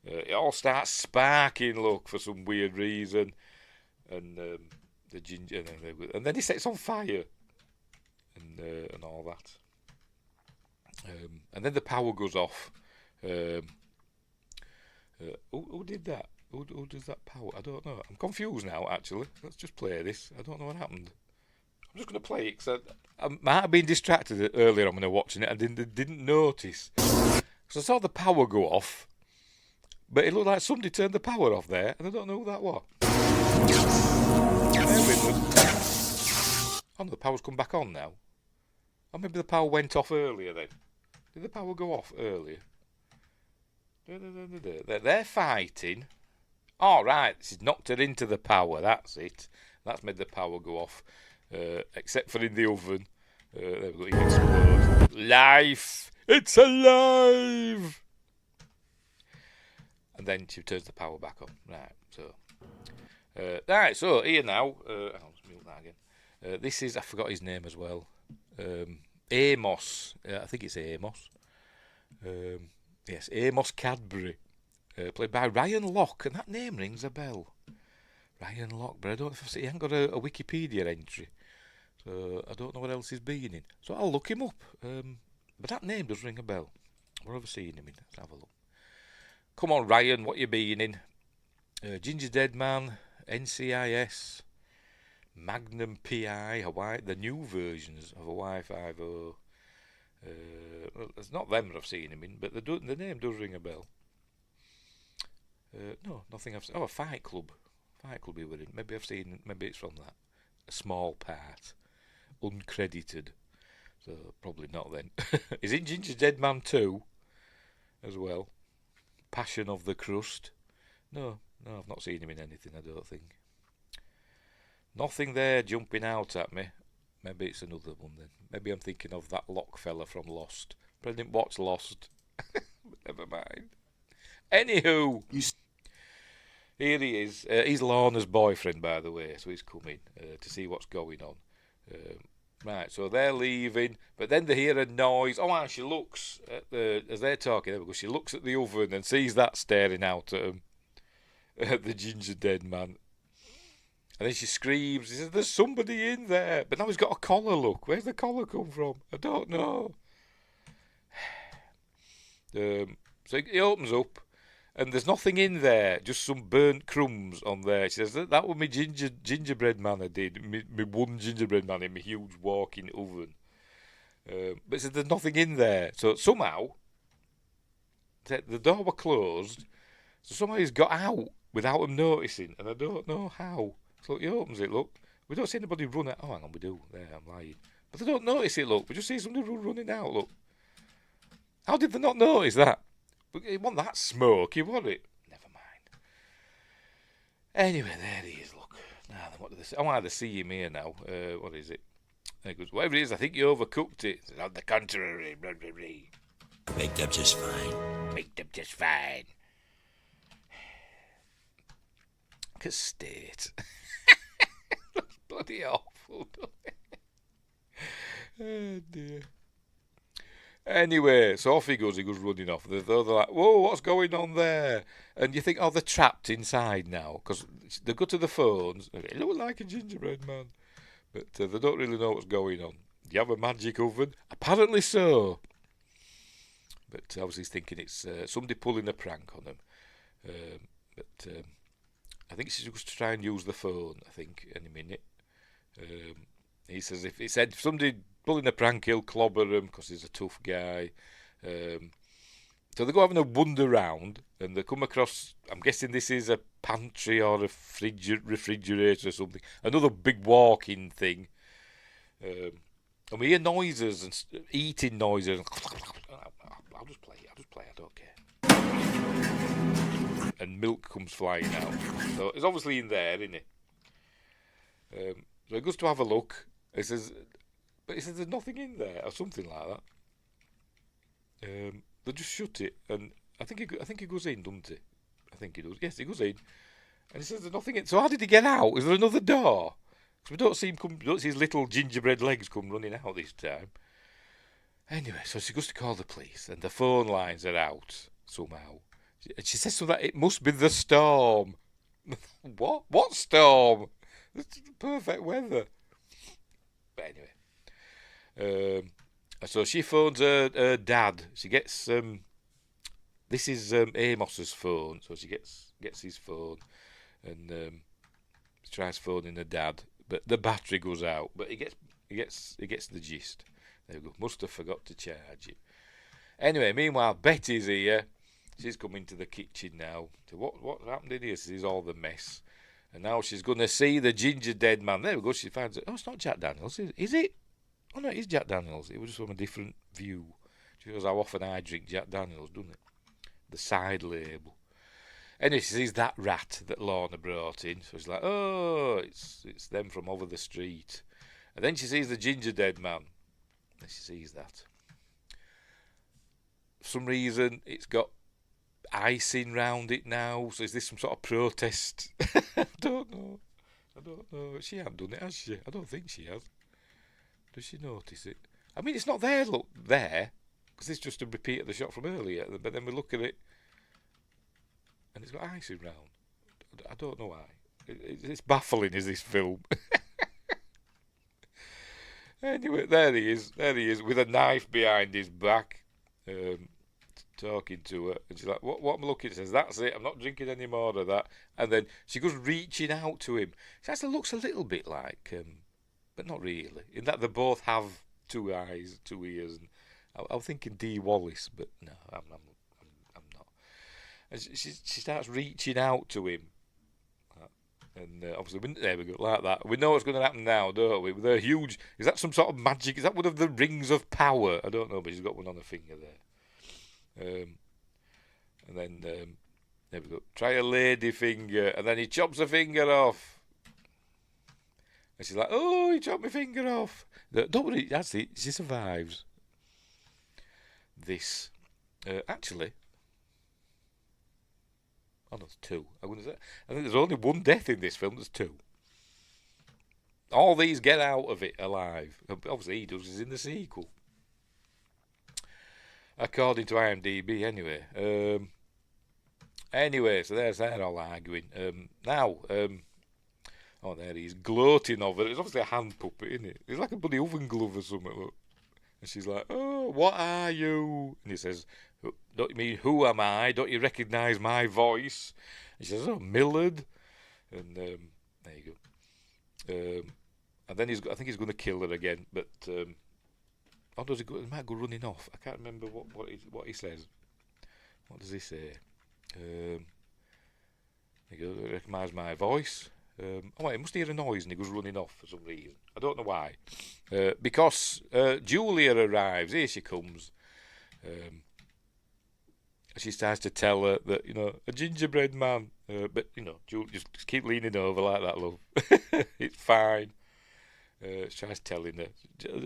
It all starts sparking, look, for some weird reason, and the ginger, and then he sets on fire, and all that. And then the power goes off. Who did that? Who does that power? I don't know. I'm confused now, actually. Let's just play this. I don't know what happened. I'm just going to play it because I might have been distracted earlier on when I was watching it. I didn't notice. Because I saw the power go off, but it looked like somebody turned the power off there, and I don't know who that was. Bear with us. Oh no, the power's come back on now. Or maybe the power went off earlier then. Did the power go off earlier? They're fighting. All right, this has knocked her into the power. That's it. That's made the power go off. Except for in the oven. There we go. It explodes. Life. It's alive. And then she turns the power back on. Right. So here now. I'll just mute that again. This is, I forgot his name as well. Amos. I think it's Amos. Yes, Amos Cadbury. Played by Ryan Locke, and that name rings a bell. Ryan Locke, but I don't know if he hasn't got a Wikipedia entry, so I don't know what else he's been in. So I'll look him up. But that name does ring a bell. Where have I seen him in? Let's have a look. Come on, Ryan, what you been in? Gingerdead Man, NCIS, Magnum PI, Hawaii, the new versions of Hawaii 5.0. Well, it's not them that I've seen him in, but the name does ring a bell. No, nothing I've seen. Oh, a Fight Club. Fight Club he were in. Maybe I've seen, maybe it's from that. A small part. Uncredited. So, probably not then. He's in Gingerdead Man 2 as well. Passion of the Crust. No, I've not seen him in anything, I don't think. Nothing there jumping out at me. Maybe it's another one then. Maybe I'm thinking of that Locke fella from Lost. But I didn't watch Lost. Never mind. Anywho, here he is. He's Lorna's boyfriend, by the way, so he's coming to see what's going on. Right, so they're leaving, but then they hear a noise. Oh, and she looks at as they're talking. There we go. She looks at the oven and sees that staring out at him, at the Gingerdead Man. And then she screams. She says, "There's somebody in there!" But now he's got a collar. Look, where's the collar come from? I don't know. So he opens up. And there's nothing in there, just some burnt crumbs on there. She says, that was my gingerbread man I did. My one gingerbread man in my huge walk-in oven. But she says, there's nothing in there. So somehow, the door was closed. So somehow he's got out without him noticing. And I don't know how. So he opens it, look. We don't see anybody run out. Oh, hang on, we do. There, I'm lying. But they don't notice it, look. We just see somebody running out, look. How did they not notice that? It wasn't that smoky, was it? Never mind. Anyway, there he is, look. Now then, what do they say? I want to see him here now. What is it? He goes, whatever it is, I think you overcooked it. Says, on the contrary, blah, blah, blah. Baked up just fine. Baked up just fine. Look at state. That's bloody awful, don't it? Oh, dear. Anyway, so off he goes running off. They're like, whoa, what's going on there? And you think, oh, they're trapped inside now. Because they go to the phones. They look like a gingerbread man. But they don't really know what's going on. Do you have a magic oven? Apparently so. But obviously he's thinking it's somebody pulling a prank on him. But I think she's going to try and use the phone, I think, any minute. He says if somebody pulling a prank, he'll clobber him because he's a tough guy. So they go having a wander round and they come across, I'm guessing this is a pantry or a refrigerator or something. Another big walk-in thing. And we hear noises and eating noises. I'll just play, I don't care. And milk comes flying out. So it's obviously in there, isn't it? So he goes to have a look. He says there's nothing in there or something like that. They just shut it, and I think he goes in, doesn't he? I think he does. Yes, he goes in, and he says there's nothing in. So how did he get out? Is there another door? Because we don't see him come. Don't see his little gingerbread legs come running out this time. Anyway, so she goes to call the police, and the phone lines are out somehow. And she says that it must be the storm. What? What storm? It's perfect weather. But anyway. So she phones her dad. She gets this is Amos's phone. So she gets his phone and she tries phoning her dad, but the battery goes out. But he gets the gist. There we go. Must have forgot to charge it. Anyway, meanwhile, Betty's here. She's coming to the kitchen now. So what happened in here? This is all the mess. And now she's going to see the Gingerdead Man. There we go. She finds it. Oh, it's not Jack Daniels. Is it? Oh, no, it is Jack Daniels. It was just from a different view. She knows how often I drink Jack Daniels, doesn't it? The side label. Anyway, she sees that rat that Lorna brought in. So she's like, oh, it's them from over the street. And then she sees the Gingerdead Man. And she sees that. For some reason, it's got icing round it now. So is this some sort of protest? I don't know. She hasn't done it, has she? I don't think she has. Does she notice it? I mean, it's not there, look, there. Because it's just a repeat of the shot from earlier. But then we look at it. And it's got icing round. I don't know why. It's baffling, is this film? Anyway, there he is, with a knife behind his back, talking to her. And she's like, what am I looking at? She says, that's it, I'm not drinking any more of that. And then she goes reaching out to him. She actually looks a little bit like, but not really, in that they both have 2 eyes, 2 ears. And I'm thinking Dee Wallace, but no, I'm not. And she starts reaching out to him. And obviously, there we go, like that. We know what's going to happen now, don't we? With her huge... Is that some sort of magic? Is that one of the rings of power? I don't know, but she's got one on her finger there. And then, there we go. Try a lady finger. And then he chops her finger off. And she's like, oh, he chopped my finger off. Don't worry, that's it. She survives. This. Actually... Oh, no, there's 2. I think there's only 1 death in this film. There's 2. All these get out of it alive. Obviously, he does. He's in the sequel. According to IMDb, anyway. So they're all arguing. Oh, there he is, gloating over it. It's obviously a hand puppet, isn't it? It's like a bloody oven glove or something, look. And she's like, oh, what are you? And he says... Don't you mean, who am I? Don't you recognise my voice? And she says, oh, Millard. And there you go. And then I think he's going to kill her again. But, or does he go? He might go running off. I can't remember what he says. What does he say? There you go, recognise my voice. He must hear a noise and he goes running off for some reason. I don't know why. Because Julia arrives. Here she comes. She starts to tell her that, a gingerbread man, but, Julia, just keep leaning over like that, love. It's fine. She tries telling her,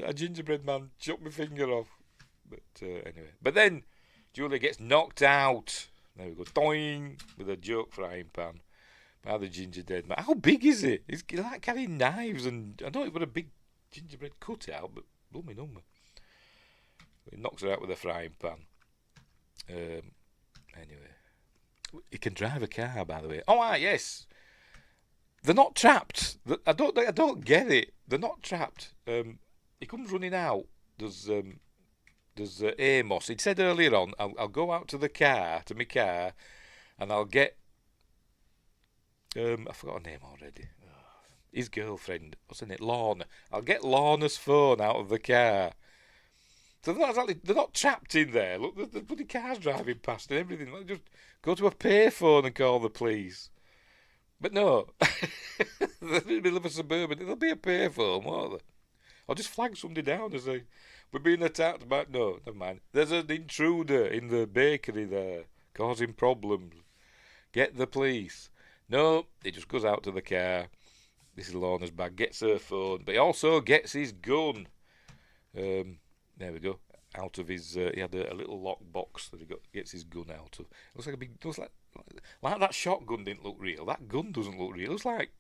a gingerbread man chopped my finger off. But anyway. But then Julia gets knocked out. There we go, doing, with a joke frying pan by the gingerdead man. How big is it? He's like carrying knives, and I know it was a big gingerbread cutout, but blooming number. He knocks her out with a frying pan. Anyway, he can drive a car, by the way. Oh, yes, they're not trapped. I don't get it. They're not trapped. He comes running out. There's Amos. He'd said earlier on, I'll go out to my car, and I'll get. I forgot her name already. His girlfriend, what's her name? Lorna. I'll get Lorna's phone out of the car. So they're not trapped in there. Look, the bloody car's driving past and everything. Just go to a payphone and call the police. But no, they're in the middle of a suburban. There'll be a payphone, won't there? Or just flag somebody down and say, we're being attacked by... No, never mind. There's an intruder in the bakery there, causing problems. Get the police. No, he just goes out to the car. This is Lorna's bag. Gets her phone. But he also gets his gun. There we go. Out of his, he had a little lock box that gets his gun out of. It looks like a big, like that shotgun didn't look real. That gun doesn't look real. It looks like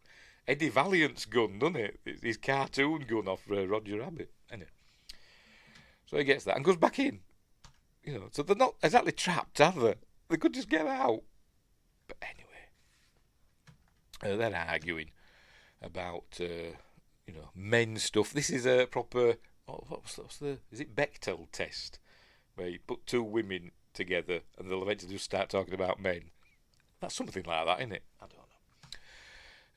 Eddie Valiant's gun, doesn't it? It's his cartoon gun off Roger Rabbit. Anyway, so he gets that and goes back in. So they're not exactly trapped, are they? They could just get out. But anyway, they're arguing about men stuff. This is a proper what's the is it Bechtel test, where you put two women together and they'll eventually just start talking about men. That's something like that, isn't it? I don't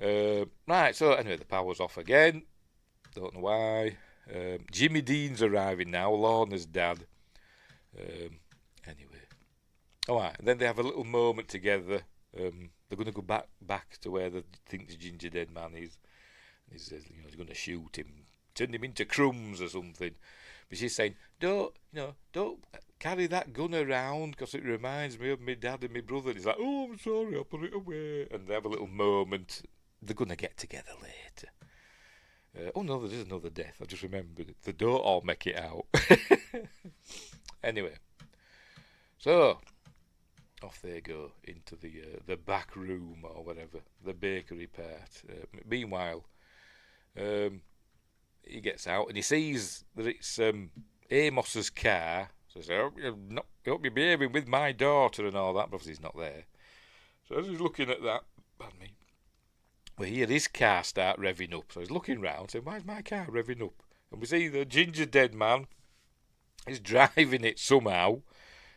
know. Right, so anyway, the power's off again. Don't know why. Jimmy Dean's arriving now, Lorna's dad. Anyway. Alright, and then they have a little moment together. They're going to go back to where they think the Gingerdead Man is. He says, he's going to shoot him, turn him into crumbs or something. But she's saying, don't carry that gun around because it reminds me of my dad and my brother. And he's like, oh, I'm sorry, I'll put it away. And they have a little moment. They're going to get together later. Oh no, there is another death. I just remembered it. They don't all make it out. Anyway, so off they go into the back room or whatever, the bakery part. Meanwhile, he gets out and he sees that it's Amos's car. So he says, I hope you're behaving with my daughter and all that, but obviously he's not there. So as he's looking at that, pardon me, we hear his car start revving up. So he's looking round, saying, why's my car revving up? And we see the Gingerdead Man is driving it somehow,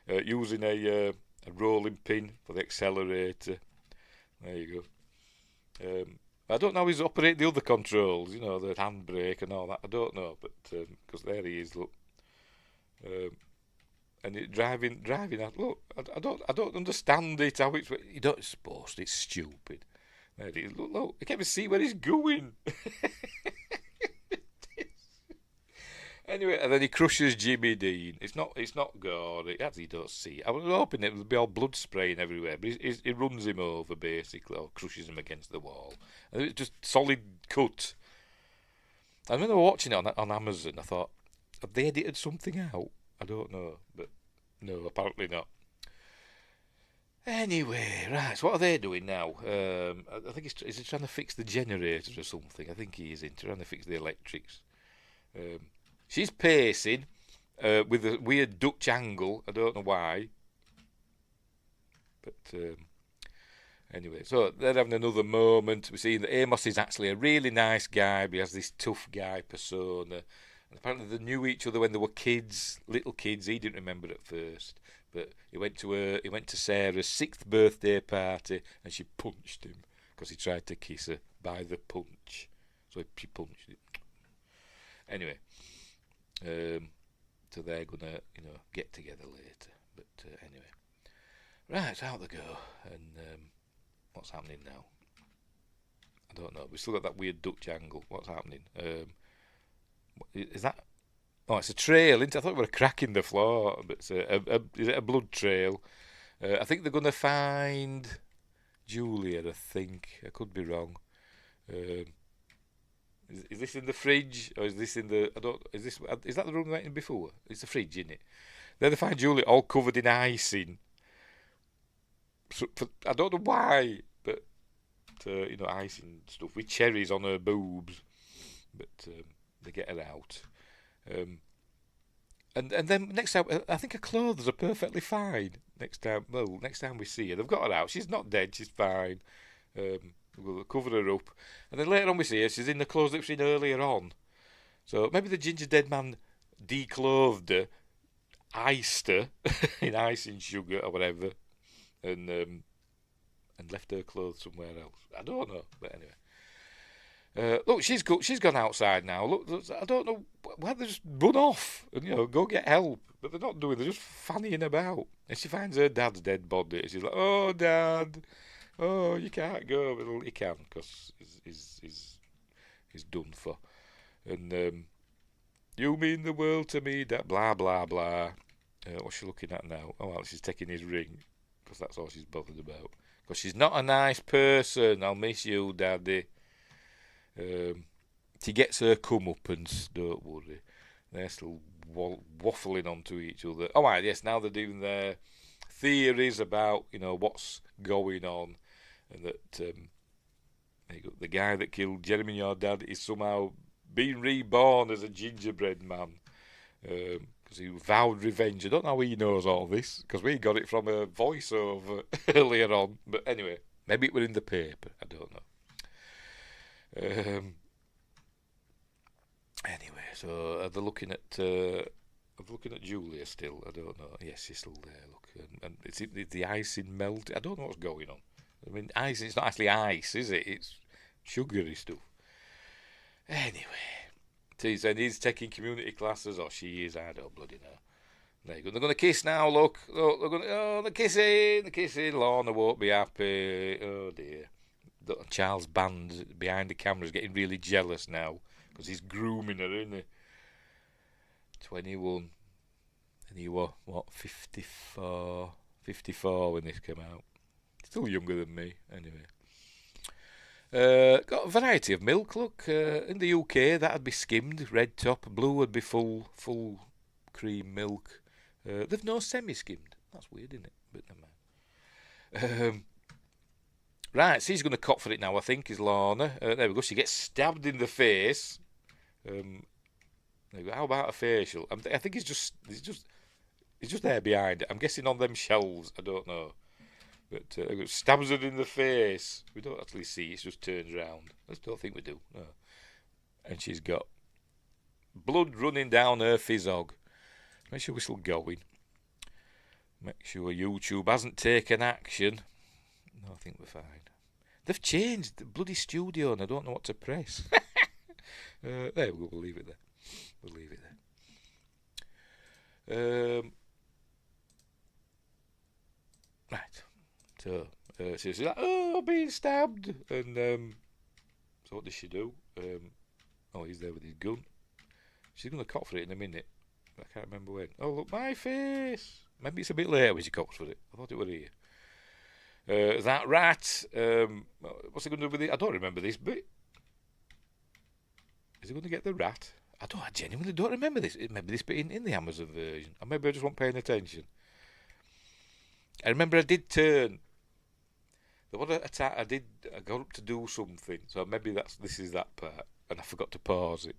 using a rolling pin for the accelerator. There you go. I don't know how he's operating the other controls, the handbrake and all that. I don't know, but because there he is, look. And it driving out. Look, I don't understand it. How it's you don't supposed. It's stupid. There it is. Look, I can't even see where he's going. Anyway, and then he crushes Jimmy Dean. It's not gory. Actually, you don't see it. I was hoping it would be all blood spraying everywhere, but he runs him over basically, or crushes him against the wall. And it's just solid cut. I remember watching it on Amazon. I thought, have they edited something out? I don't know, but no, apparently not. Anyway, right, so what are they doing now? I think is he trying to fix the generator or something? I think he is trying to fix the electrics. She's pacing with a weird Dutch angle. I don't know why. But anyway, so they're having another moment. We're seeing that Amos is actually a really nice guy, but he has this tough guy persona. And apparently they knew each other when they were kids, little kids. He didn't remember at first. But he went to Sarah's 6th birthday party and she punched him because he tried to kiss her by the punch. So she punched him. Anyway, so they're gonna, get together later. But anyway, right, out they go. And what's happening now? I don't know. We still got that weird Dutch angle. What's happening? Is that? Oh, it's a trail, isn't it? I thought we were a crack in the floor, but it's is it a blood trail? I think they're going to find Julia, I think. I could be wrong. Is this in the fridge, or is this in the... Is that the room they went in before? It's the fridge, isn't it? Then they find Julia all covered in icing. So, I don't know why, but, icing stuff with cherries on her boobs. But they get her out. And then next time, I think her clothes are perfectly fine. Next time we see her, they've got her out. She's not dead. She's fine. We'll cover her up, and then later on we see her. She's in the clothes that we've seen earlier on. So maybe the Gingerdead Man declothed her, iced her in icing sugar or whatever, and left her clothes somewhere else. I don't know, but anyway. Look, she's gone outside now. Look, I don't know why they just run off and go get help, but they're not doing. They're just fannying about. And she finds her dad's dead body. And she's like, "Oh, Dad, oh, you can't go." Well, he can because he's done for. And you mean the world to me, Dad. Blah blah blah. What's she looking at now? Oh, well, she's taking his ring because that's all she's bothered about. Because she's not a nice person. I'll miss you, Daddy. She gets her comeuppance, don't worry. They're still waffling onto each other. Oh, right, yes, now they're doing their theories about, what's going on. And that the guy that killed Jeremy, your dad, is somehow being reborn as a gingerbread man. Because he vowed revenge. I don't know how he knows all this, because we got it from a voiceover earlier on. But anyway, maybe it were in the paper. I don't know. Anyway, So are they looking at Julia still? I don't know. Yes, she's still there. Look, and it's the icing melt. I don't know what's going on. I mean, ice. It's not actually ice, is it? It's sugary stuff. Anyway, he's taking community classes, or she is. I don't bloody know. There you go. They're going to kiss now. Look, they're going. They're kissing. Lorna won't be happy. Oh dear. Charles Band behind the camera is getting really jealous now because he's grooming her, isn't he? 21, and he was what 54 when this came out. Still younger than me, anyway. Got a variety of milk. Look, in the UK that'd be skimmed, red top. Blue would be full cream milk. They've no semi-skimmed. That's weird, isn't it? But never mind. Right, so he's going to cop for it now, I think, is Lorna. There we go. She gets stabbed in the face. There we go. How about a facial? I think he's just there behind it. I'm guessing on them shelves. I don't know. But stabs her in the face. We don't actually see. It just turns round. I don't think we do. No. And she's got blood running down her fizzog. Make sure we're still going. Make sure YouTube hasn't taken action. No, I think we're fine. They've changed the bloody studio and I don't know what to press. There we go, we'll leave it there. Right. So, she's like, oh, being stabbed. And so what does she do? He's there with his gun. She's going to cop for it in a minute. I can't remember when. Oh, look, my face. Maybe it's a bit later when she cops for it. I thought it was here. That rat, what's he going to do with it? I don't remember this bit. Is he going to get the rat? I genuinely don't remember this. Maybe this bit in the Amazon version. Or maybe I just wasn't paying attention. I remember I did turn. There was a time I got up to do something. So maybe this is that part. And I forgot to pause it.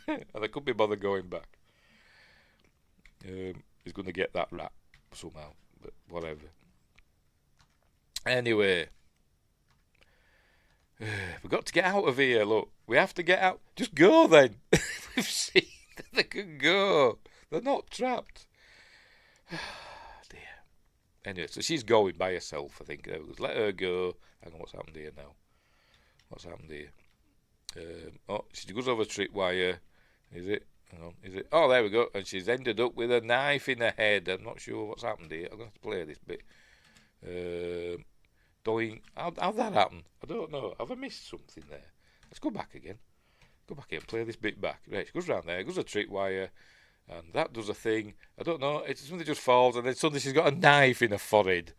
And I couldn't be bothered going back. He's going to get that rat somehow. But whatever. Anyway, we've got to get out of here, look. We have to get out. Just go then. We've seen that they can go. They're not trapped. Dear. Anyway, so she's going by herself, I think. Let her go. Hang on, what's happened here now? She goes over a tripwire. Is it? Hang on, is it? Oh, there we go. And she's ended up with a knife in her head. I'm not sure what's happened here. I'm going to have to play this bit. How'd that happen? I don't know. Have I missed something there? Let's go back again. Go back here and play this bit back. Right, she goes round there, goes a tripwire, and that does a thing. I don't know. It's something just falls, and then suddenly she's got a knife in her forehead.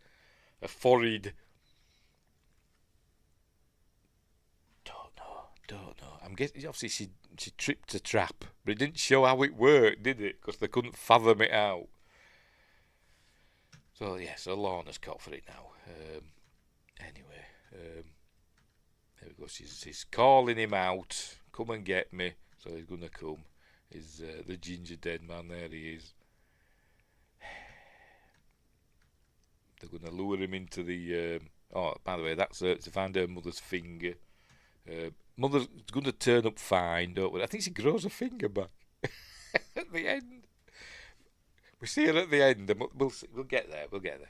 A forehead. Don't know. I'm guessing obviously she tripped a trap, but it didn't show how it worked, did it? Because they couldn't fathom it out. So yeah, so Lorna's caught for it now. Anyway, there we go. She's calling him out. Come and get me. So he's gonna come. Is the Gingerdead Man? There he is. They're gonna lure him into the. By the way, that's to find her mother's finger. Mother's gonna turn up fine, don't we? I think she grows a finger back at the end. We see her at the end. And we'll get there. We'll get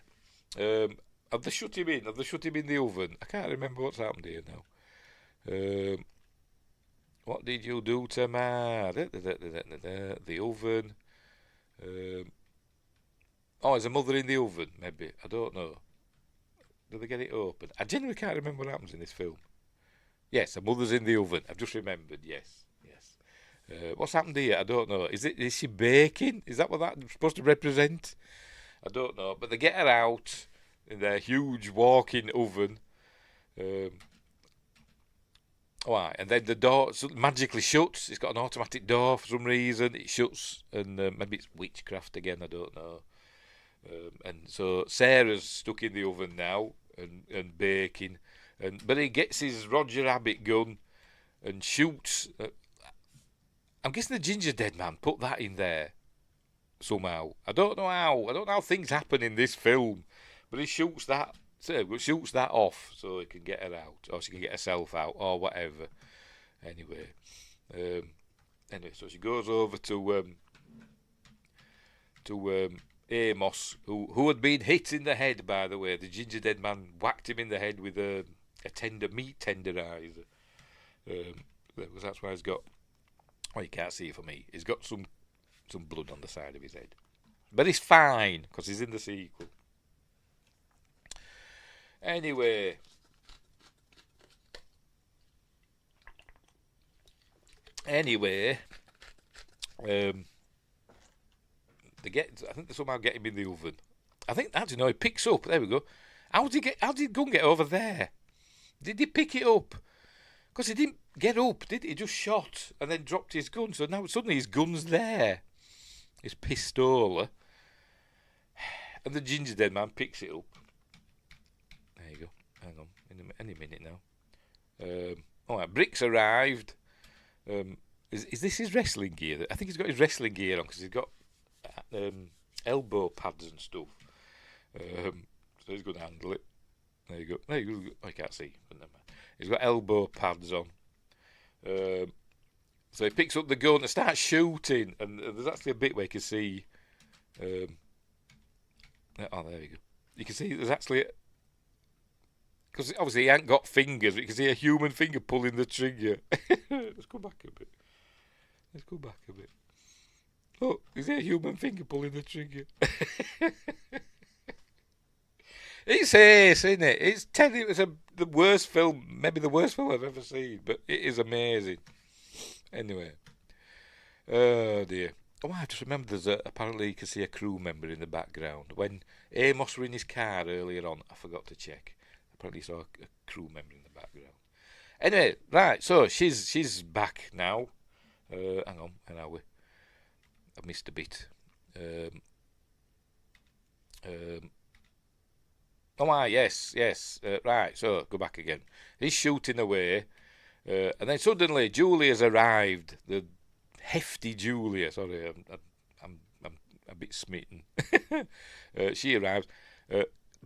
there. Have they shut him in? Have they shut him in the oven? I can't remember what's happened here now. What did you do to Ma? The oven. Is a mother in the oven? Maybe. I don't know. Do they get it open? I genuinely can't remember what happens in this film. Yes, a mother's in the oven. I've just remembered. Yes. What's happened here? I don't know. Is she baking? Is that what that's supposed to represent? I don't know. But they get her out in their huge walk-in oven. And then the door magically shuts. It's got an automatic door for some reason. It shuts, and maybe it's witchcraft again. I don't know. And so Sarah's stuck in the oven now and baking. But he gets his Roger Rabbit gun and shoots. I'm guessing the Gingerdead Man put that in there somehow. I don't know how things happen in this film, but he shoots that off so he can get her out, or she can get herself out, or whatever. Anyway, Anyway, so she goes over to Amos, who had been hit in the head, by the way. The Gingerdead Man whacked him in the head with a meat tenderizer. Because that's why he's got. Well, you can't see it for me. He's got some blood on the side of his head, but he's fine because he's in the sequel. Anyway. I think they somehow get him in the oven. I think actually no, he picks up. There we go. How did the gun get over there? Did he pick it up? Because he didn't get up, did he? He just shot and then dropped his gun. So now suddenly his gun's there. His pistola. And the Gingerdead Man picks it up. There you go. Hang on. Any minute now. Alright, Brick's arrived. Is this his wrestling gear? I think he's got his wrestling gear on because he's got elbow pads and stuff. So he's going to handle it. There you go. I can't see, but never mind. He's got elbow pads on. So he picks up the gun and starts shooting. And there's actually a bit where you can see. Oh, there you go. You can see there's actually. Because obviously he ain't got fingers, but you can see a human finger pulling the trigger. Let's go back a bit. Look, is there a human finger pulling the trigger? It's ace, isn't it? It's the worst film, maybe the worst film I've ever seen, but it is amazing. Anyway. Oh dear. Oh, I just remember apparently you can see a crew member in the background. When Amos were in his car earlier on, I forgot to check. Apparently saw a crew member in the background. Anyway, right, so she's back now. Hang on, where are we? I missed a bit. Yes. Right, so go back again. He's shooting away, and then suddenly Julia's arrived. The hefty Julia. Sorry, I'm a bit smitten. She arrives.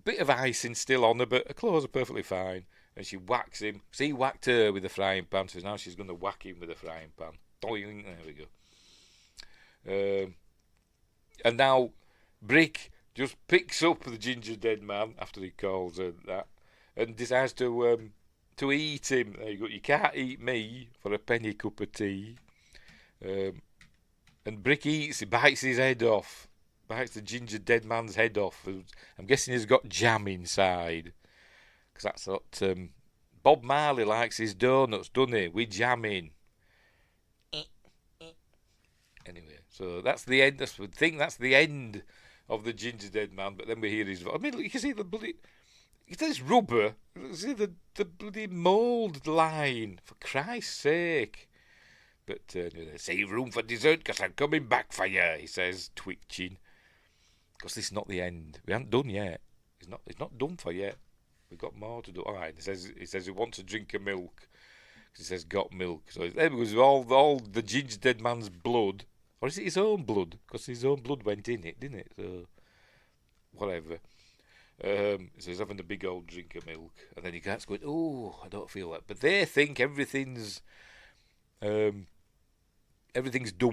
Bit of icing still on her, but her clothes are perfectly fine. And she whacks him. So he whacked her with a frying pan, so now she's going to whack him with a frying pan. Doing, there we go. And now Brick just picks up the Gingerdead Man after he calls her that, and decides to eat him. There you go. You can't eat me for a penny cup of tea. And Brick eats. He bites his head off. Bites the Gingerdead Man's head off. I'm guessing he's got jam inside, because that's what Bob Marley likes his donuts, doesn't he? With jam in. Anyway, so that's the end. I think that's the end of the Gingerdead Man. But then we hear his voice. I mean, you can see the bloody. You see this rubber. You see the bloody mould line. For Christ's sake. But anyway, save room for dessert because I'm coming back for you, he says, twitching. Because this is not the end. We haven't done yet. It's not done for yet. We've got more to do. All right. He says he wants a drink of milk. He says got milk. So there was all the Gingerdead Man's blood. Or is it his own blood? Because his own blood went in it, didn't it? So, whatever. So he's having a big old drink of milk. And then he gets going, oh, I don't feel that. But they think everything's done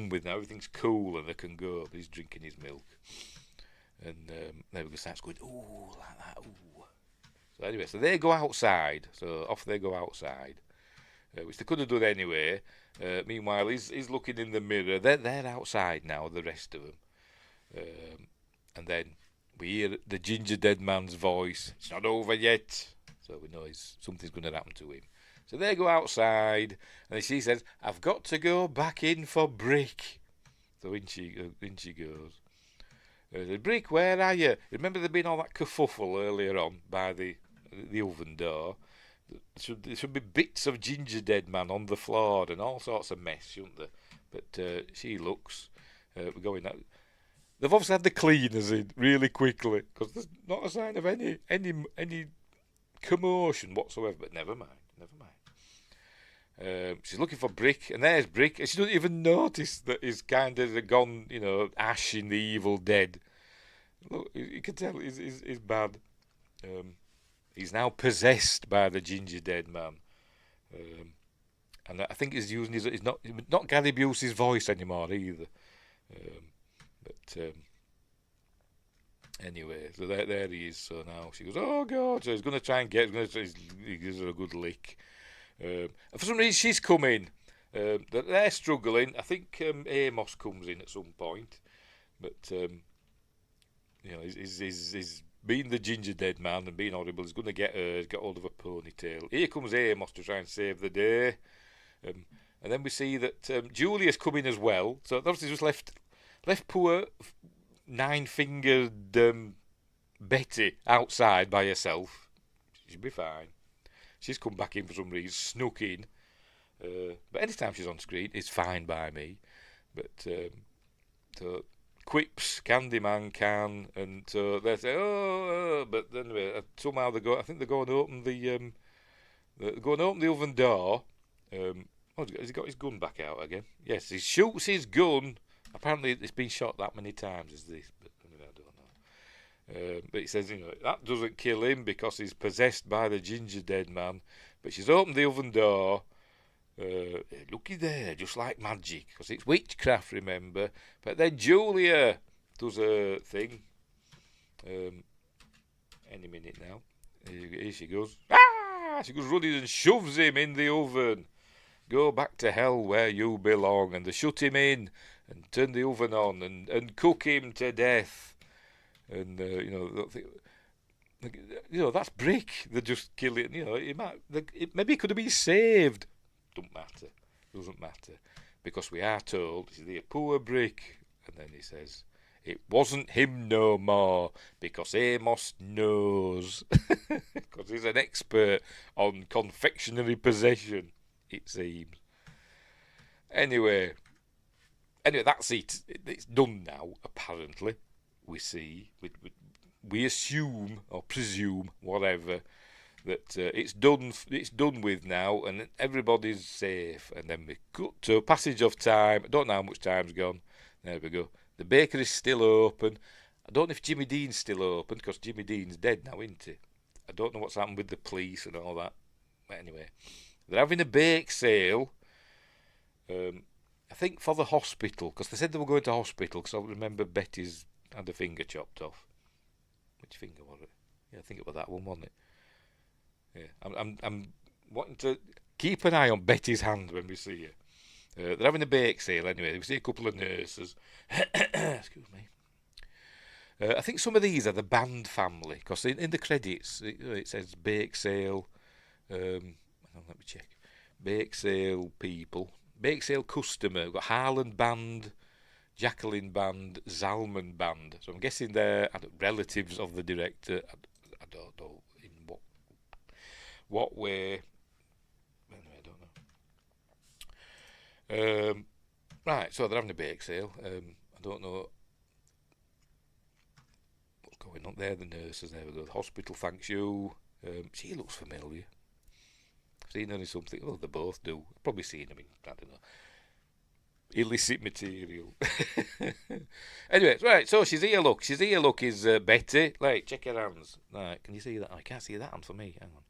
with now. Everything's cool and they can go. But he's drinking his milk. And there we go, starts going, ooh, like that, ooh. So anyway, so they go outside. So off they go outside. Which they could have done anyway. Meanwhile, he's looking in the mirror. They're outside now, the rest of them. And then we hear the Gingerdead Man's voice. It's not over yet. So we know something's going to happen to him. So they go outside, and she says, I've got to go back in for Brick. So in she goes. Brick, where are you? Remember there been all that kerfuffle earlier on by the oven door? There should be bits of Gingerdead Man on the floor and all sorts of mess, shouldn't there? But she looks. We're going out. They've obviously had the cleaners in really quickly because there's not a sign of any commotion whatsoever. But never mind. She's looking for Brick, and there's Brick, and she doesn't even notice that he's kind of gone, Ash in the Evil Dead. Look, you can tell he's bad. He's now possessed by the Gingerdead Man. And I think he's using he's not Gary Busey's voice anymore either. Anyway, so there he is. So now she goes, oh God! So he's going to try and he gives her a good lick. For some reason, she's come in. They're struggling. I think Amos comes in at some point, but he's being the Gingerdead Man and being horrible. He's going to get her. He's got hold of a ponytail. Here comes Amos to try and save the day. And then we see that Julia's come in as well. So obviously just left poor 9-fingered Betty outside by herself. She'll be fine. She's come back in for some reason, snuck in. But anytime she's on screen, it's fine by me. But so quips, Candyman can, and so they say, but anyway, somehow they go. I think they're going to open the oven door. Has he got his gun back out again? Yes, he shoots his gun. Apparently, it's been shot that many times as this, but anyway, I don't know. But he says, that doesn't kill him because he's possessed by the Gingerdead Man. But she's opened the oven door. Looky there, just like magic, because it's witchcraft, remember. But then Julia does a thing. Any minute now. Here she goes. Ah! She goes running and shoves him in the oven. Go back to hell where you belong. And they shut him in and turn the oven on and cook him to death. And, that's brick. They just kill it. Maybe it could have been saved. Doesn't matter. Because we are told, he's the poor brick. And then he says, it wasn't him no more, because Amos knows. Because he's an expert on confectionery possession, it seems. Anyway, that's it. It's done now, apparently. We see, we assume, or presume, whatever, that it's done with now, and everybody's safe. And then we cut to a passage of time. I don't know how much time's gone. There we go. The bakery's still open. I don't know if Jimmy Dean's still open, because Jimmy Dean's dead now, isn't he? I don't know what's happened with the police and all that. But anyway, they're having a bake sale. I think for the hospital, because they said they were going to hospital, because I remember Betty's had a finger chopped off. Which finger was it? Yeah, I think it was that one, wasn't it? Yeah, I'm wanting to keep an eye on Betty's hand when we see her. They're having a bake sale anyway. We see a couple of nurses. Excuse me. I think some of these are the band family, because in the credits it says bake sale. Let me check. Bake sale people. Bake sale customer. We've got Harlan Band, Jacqueline Band, Zalman Band. So I'm guessing they're relatives of the director. I don't know in what way. Anyway, I don't know. Right, so they're having a bake sale. I don't know what's going on there. The nurses, there we go. The hospital, thanks you. She looks familiar. I've seen her in something. Well, they both do. I've probably seen them in, I don't know, illicit material. Anyway, right, so she's here, look. She's here, look, is Betty. Like, check her hands. Right, can you see that? I can't see that hand for me. Hang on.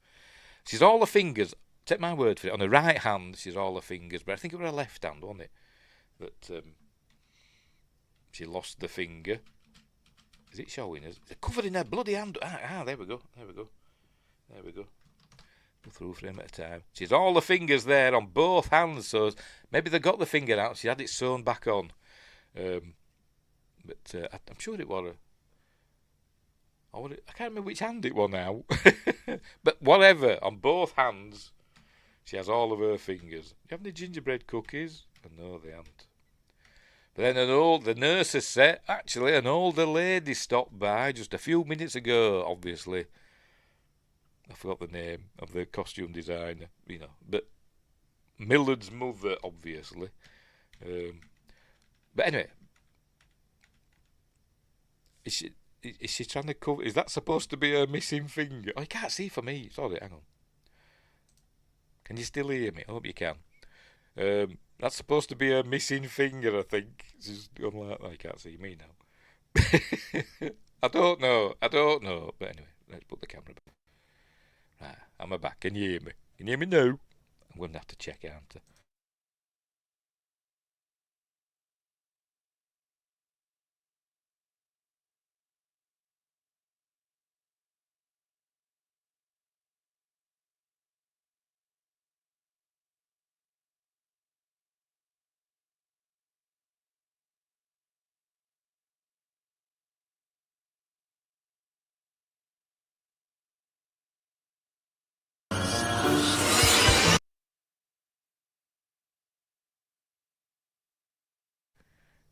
She's all her fingers. Take my word for it. On her right hand, she's all her fingers. But I think it was her left hand, wasn't it? That she lost the finger. Is it showing us? They're covered in her bloody hand. There we go. Go through frame at a time. She's all the fingers there on both hands, so maybe they got the finger out. She had it sewn back on. But I'm sure it was I can't remember which hand it was now. But whatever, on both hands, she has all of her fingers. Do you have any gingerbread cookies? No, they haven't. But then the nurses said, actually, an older lady stopped by just a few minutes ago, obviously. I forgot the name of the costume designer, but Millard's mother, obviously. But anyway, is she trying to cover? Is that supposed to be her missing finger? Oh, you can't see for me. Sorry, hang on. Can you still hear me? I hope you can. That's supposed to be her missing finger, I think. She's going like, I can't see me now. I don't know. But anyway, let's put the camera back. Right, I'm back. Can you hear me? Can you hear me now? I'm going to have to check, aren't I?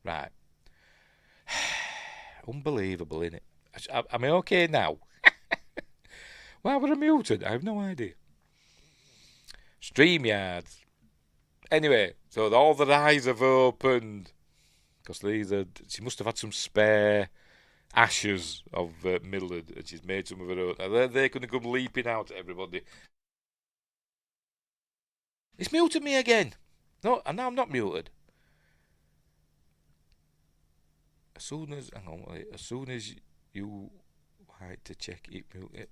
Right. Unbelievable, innit? Am I okay now? Why were I muted? I have no idea. StreamYard. Anyway, so all their eyes have opened. Because she must have had some spare ashes of Millard, and she's made some of her own. And they're going to come leaping out at everybody. It's muted me again. No, and now I'm not muted. As soon as you like to check it, mute it.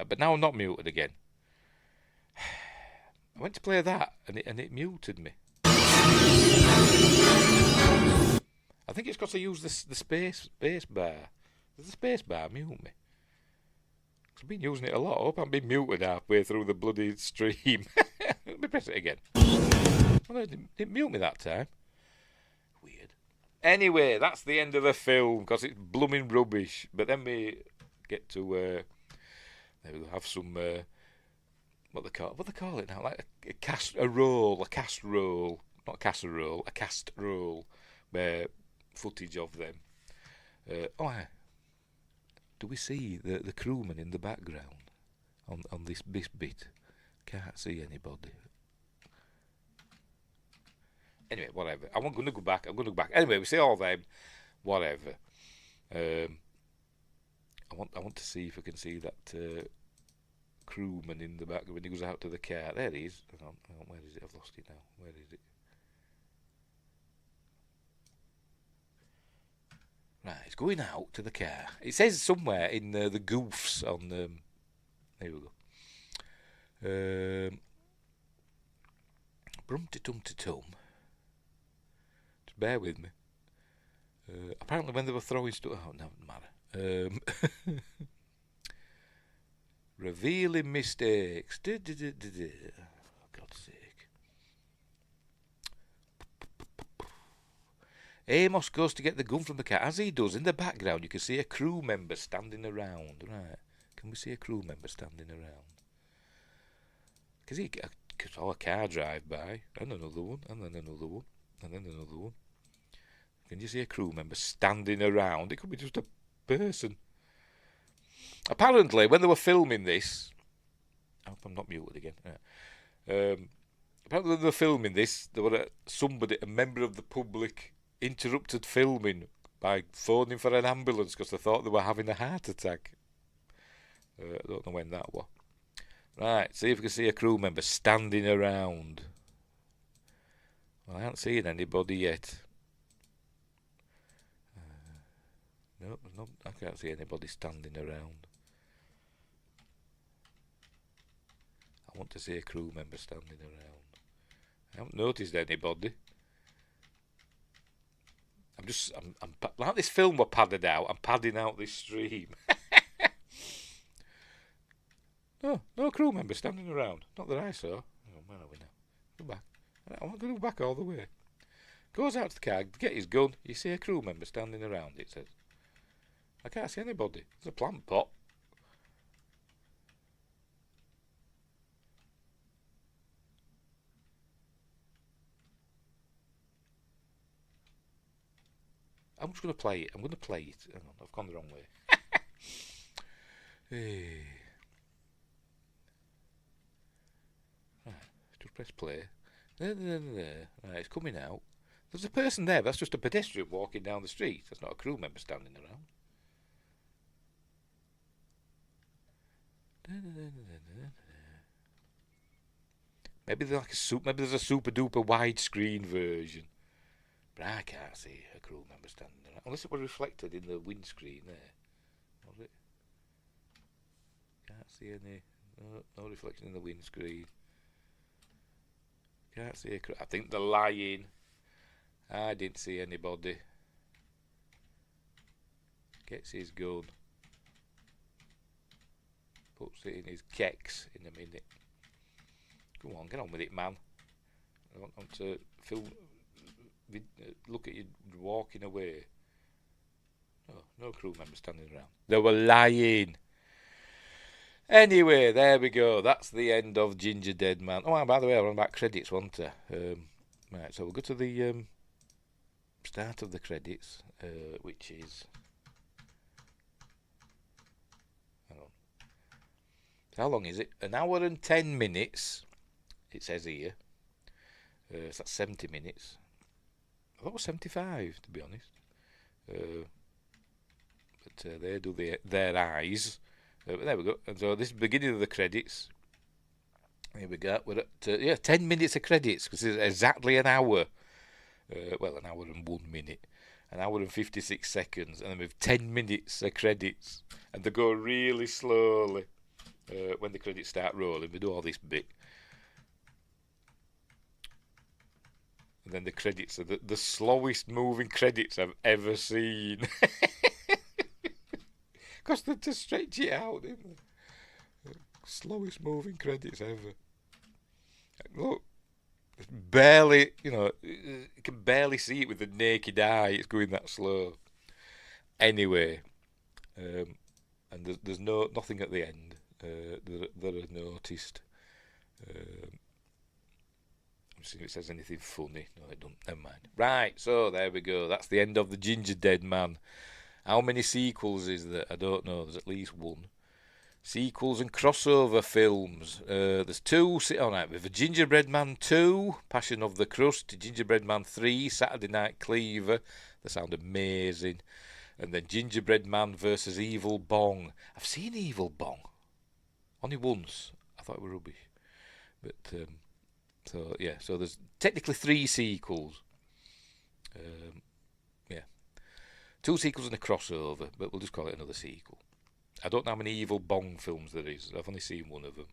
But now I'm not muted again. I went to play that, and it muted me. I think it's because I used the space bar. Does the space bar mute me? I've been using it a lot. I hope I'm being muted halfway through the bloody stream. Let me press it again. Well, it didn't mute me that time. Weird. Anyway, that's the end of the film because it's blooming rubbish. But then we get to have some what they call it now, like a cast roll, not a casserole, a cast roll, footage of them. Do we see the crewman in the background on this bit? Can't see anybody. Anyway, whatever. I'm going to go back. Anyway, we see all them. Whatever. I want to see if I can see that crewman in the back when he goes out to the car. There he is. Hang on, where is it? I've lost it now. Where is it? Right, it's going out to the car. It says somewhere in the goofs on. There we go. Brum-ti-tum-ti-tum. Just bear with me. Apparently, when they were throwing stuff. Oh, no, it doesn't matter. Revealing mistakes. For God's sake. Amos goes to get the gun from the car. As he does, in the background, you can see a crew member standing around. Right. Can we see a crew member standing around? Because saw a car drive by, and another one, and then another one, and then another one. Can you see a crew member standing around? It could be just a person. Apparently, when they were filming this, I hope I'm not muted again. Apparently, when they were filming this, there were a member of the public, interrupted filming by phoning for an ambulance because they thought they were having a heart attack. I don't know when that was. Right, see if we can see a crew member standing around. Well, I haven't seen anybody yet. No, I can't see anybody standing around. I want to see a crew member standing around. I haven't noticed anybody. I'm like this film were padded out. I'm padding out this stream. No crew member standing around. Not that I saw. Oh, where are we now? Go back. I want to go back all the way. Goes out to the car, get his gun. You see a crew member standing around, it says. I can't see anybody. There's a plant pot. I'm just going to play it. Hang on, I've gone the wrong way. Hey. Right, just press play. Right, it's coming out. There's a person there, but that's just a pedestrian walking down the street. That's not a crew member standing around. Maybe there's a super duper widescreen version. But I can't see a crew member standing around. Unless it was reflected in the windscreen there. Was it? Can't see any. No reflection in the windscreen. can't see a crew. I think they're lying. I didn't see anybody. Gets his gun. Puts it in his keks in a minute. Come on, get on with it, man. I don't want to look at you walking away. No crew members standing around. They were lying. Anyway, there we go. That's the end of Gingerdead Man. Oh, and by the way, I was about credits, wasn't I? Right, so we'll go to the start of the credits, which is... Hang on. How long is it? 1 hour and 10 minutes, it says here. So that's 70 minutes. I thought it was 75, to be honest. But they do their eyes. But there we go. And so this is the beginning of the credits. Here we go. We're at 10 minutes of credits, because it's exactly an hour. Well, 1 hour and 1 minute. 1 hour and 56 seconds. And then we have 10 minutes of credits. And they go really slowly when the credits start rolling. We do all this bit. And then the credits are the slowest moving credits I've ever seen. Because they just stretch it out, didn't they? Slowest moving credits ever. Look, it's barely, you can barely see it with the naked eye. It's going that slow. Anyway, and there's nothing at the end that I noticed. I'm seeing if it says anything funny. No, it don't. Never mind. Right, so there we go. That's the end of the Gingerdead Man. How many sequels is there? I don't know. There's at least one. Sequels and crossover films. There's 2. Alright, we have a Gingerbread Man 2, Passion of the Crust. Gingerbread Man 3, Saturday Night Cleaver. They sound amazing. And then Gingerbread Man versus Evil Bong. I've seen Evil Bong. Only once. I thought it was rubbish. But, so, yeah. So there's technically 3 sequels. Yeah. 2 sequels and a crossover, but we'll just call it another sequel. I don't know how many Evil Bong films there is. I've only seen one of them.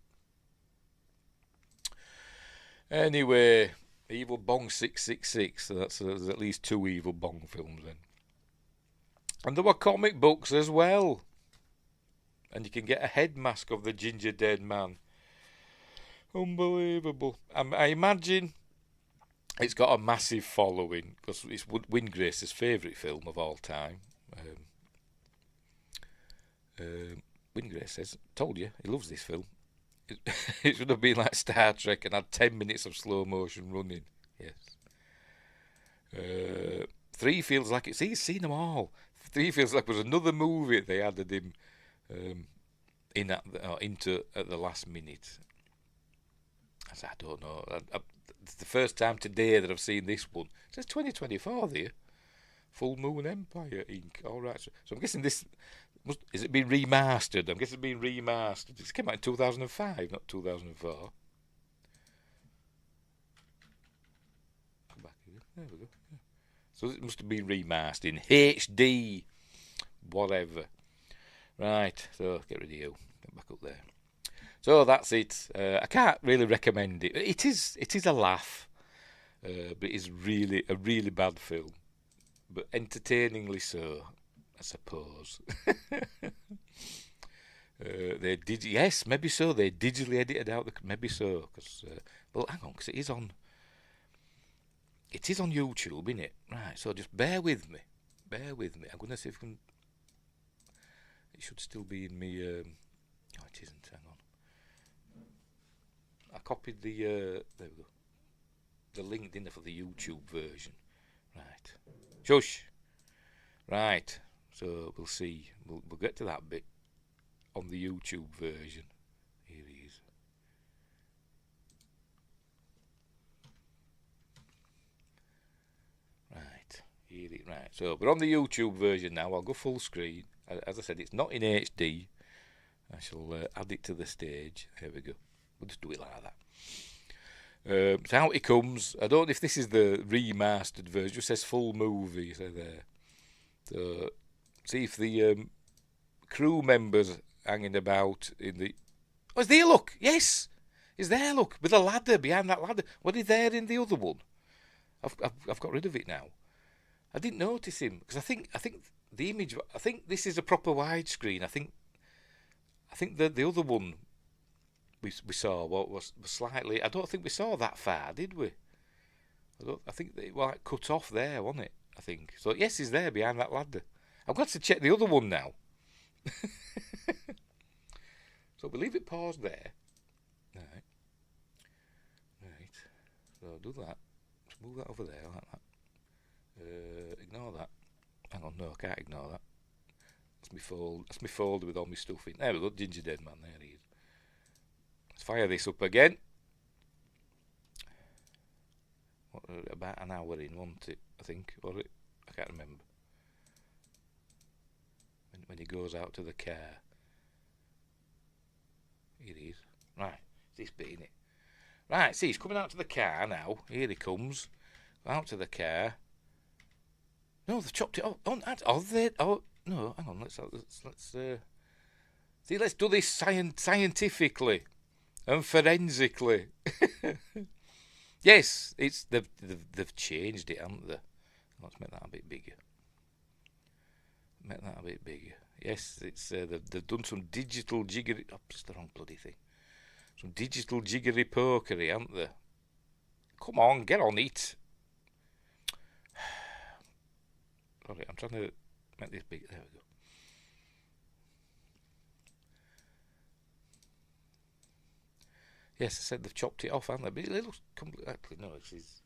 Anyway, Evil Bong 666. So there's at least 2 Evil Bong films then. And there were comic books as well. And you can get a head mask of the Gingerdead Man. Unbelievable. I imagine it's got a massive following, because it's Windgrace's favourite film of all time. Windgrace says, told you, he loves this film. It should have been like Star Trek and had 10 minutes of slow motion running. Yes. 3 feels like it's... He's seen them all. 3 feels like it was another movie they added him into at the last minute. I don't know. It's the first time today that I've seen this one. It says 2024 there. Full Moon Empire Inc. All right. So I'm guessing this... Is it been remastered? I'm guessing it's been remastered. It came out in 2005, not 2004. Come back again. There we go. Yeah. So it must have been remastered in HD. Whatever. Right. So get rid of you. Get back up there. So that's it. I can't really recommend it. It is a laugh, but it is really a really bad film, but entertainingly so, I suppose. They did, yes, maybe so. They digitally edited out maybe so, because well, hang on, because it is on YouTube, isn't it? Right. So just bear with me. I'm gonna see if I can. It should still be in me. Oh, it isn't. Hang on. I copied the there we go. The link in there for the YouTube version. Right. Shush. Right. So we'll see. We'll get to that bit on the YouTube version. Here he is. Right. Right. So we're on the YouTube version now. I'll go full screen. As I said, it's not in HD. I shall add it to the stage. There we go. We'll just do it like that. So out it comes. I don't know if this is the remastered version. It just says full movie. So there. So see if the crew members hanging about in the... Oh, it's there, look. Yes. He's there, look, with a ladder, behind that ladder. Was he there in the other one? I've got rid of it now. I didn't notice him, because I think the image, I think this is a proper widescreen. I think the other one we saw was slightly, I don't think we saw that far, did we? I think it was like cut off there, wasn't it? I think. So yes, he's there behind that ladder. I've got to check the other one now. So we'll leave it paused there. Right. So do that. Just move that over there like that. Ignore that. Hang on, no, I can't ignore that. That's my folder with all my stuff in. There we go, Gingerdead Man, there he is. Let's fire this up again. What, about an hour in, wasn't it? I think, or it? I can't remember. When he goes out to the car. Here he is. Right, it's this bit, innit? Right, see, he's coming out to the car now. Here he comes. Out to the car. No, they've chopped it off. Oh, no, hang on. Let's see. Let's do this scientifically and forensically. Yes, they've changed it, haven't they? Let's make that a bit bigger. Yes, it's they've done some digital jiggery. Oh, it's the wrong bloody thing. Some digital jiggery pokery, haven't they? Come on, get on it. Sorry, I'm trying to make this big. There we go. Yes, I said they've chopped it off, haven't they? But it looks actually no. Let's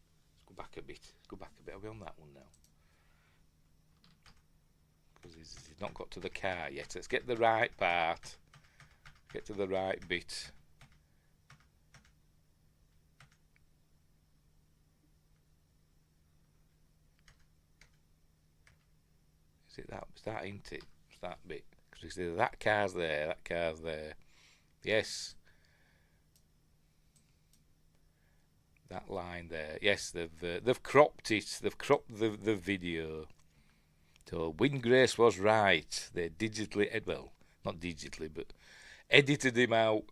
go back a bit. Are we on that one now? Because he's not got to the car yet. Let's get the right part. Get to the right bit. Is it that? Is that, ain't it? It's that bit. Because that car's there. That car's there. Yes. That line there. Yes, they've cropped it. They've cropped the video. So Windgrace was right. They digitally, well, not digitally, but edited him out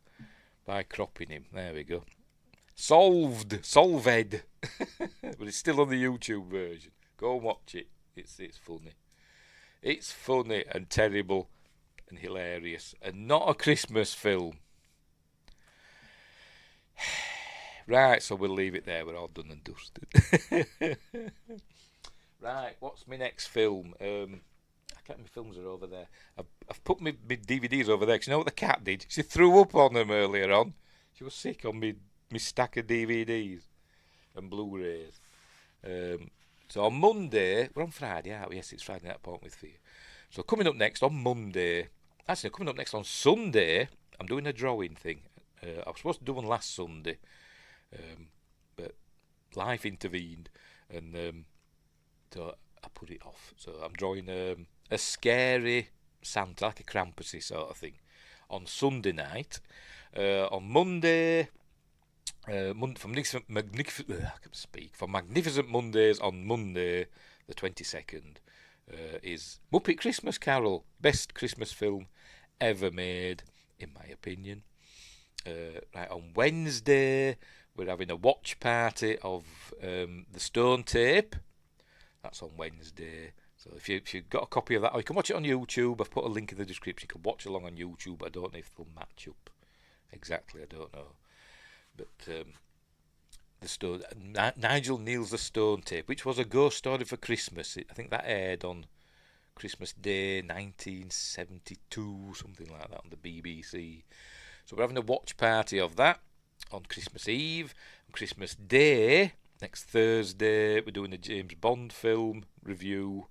by cropping him. There we go. Solved. But it's still on the YouTube version. Go and watch it. It's funny. It's funny and terrible and hilarious and not a Christmas film. Right, so we'll leave it there. We're all done and dusted. Right, what's my next film? I can't. My films are over there. I've put my DVDs over there. 'Cause you know what the cat did? She threw up on them earlier on. She was sick on me stack of DVDs and Blu-rays. So on Monday, we're on Friday, aren't we? Yes, it's Friday Night Appointment with Fear. So coming up next on Monday, actually coming up next on Sunday, I'm doing a drawing thing. I was supposed to do one last Sunday, but life intervened, and so I put it off. So I'm drawing a scary Santa, like a Krampusy sort of thing, on Sunday night. On Monday, from Magnificent Mondays on Monday, the 22nd, is Muppet Christmas Carol, best Christmas film ever made, in my opinion. Right, on Wednesday, we're having a watch party of the Stone Tape. That's on Wednesday. So if you've got a copy of that, or you can watch it on YouTube. I've put a link in the description. You can watch along on YouTube. But I don't know if they'll match up exactly. I don't know. But the Stone, Nigel Neal's The Stone Tape, which was a ghost story for Christmas. I think that aired on Christmas Day 1972, something like that, on the BBC. So we're having a watch party of that on Christmas Eve. On Christmas Day, next Thursday, we're doing a James Bond film review,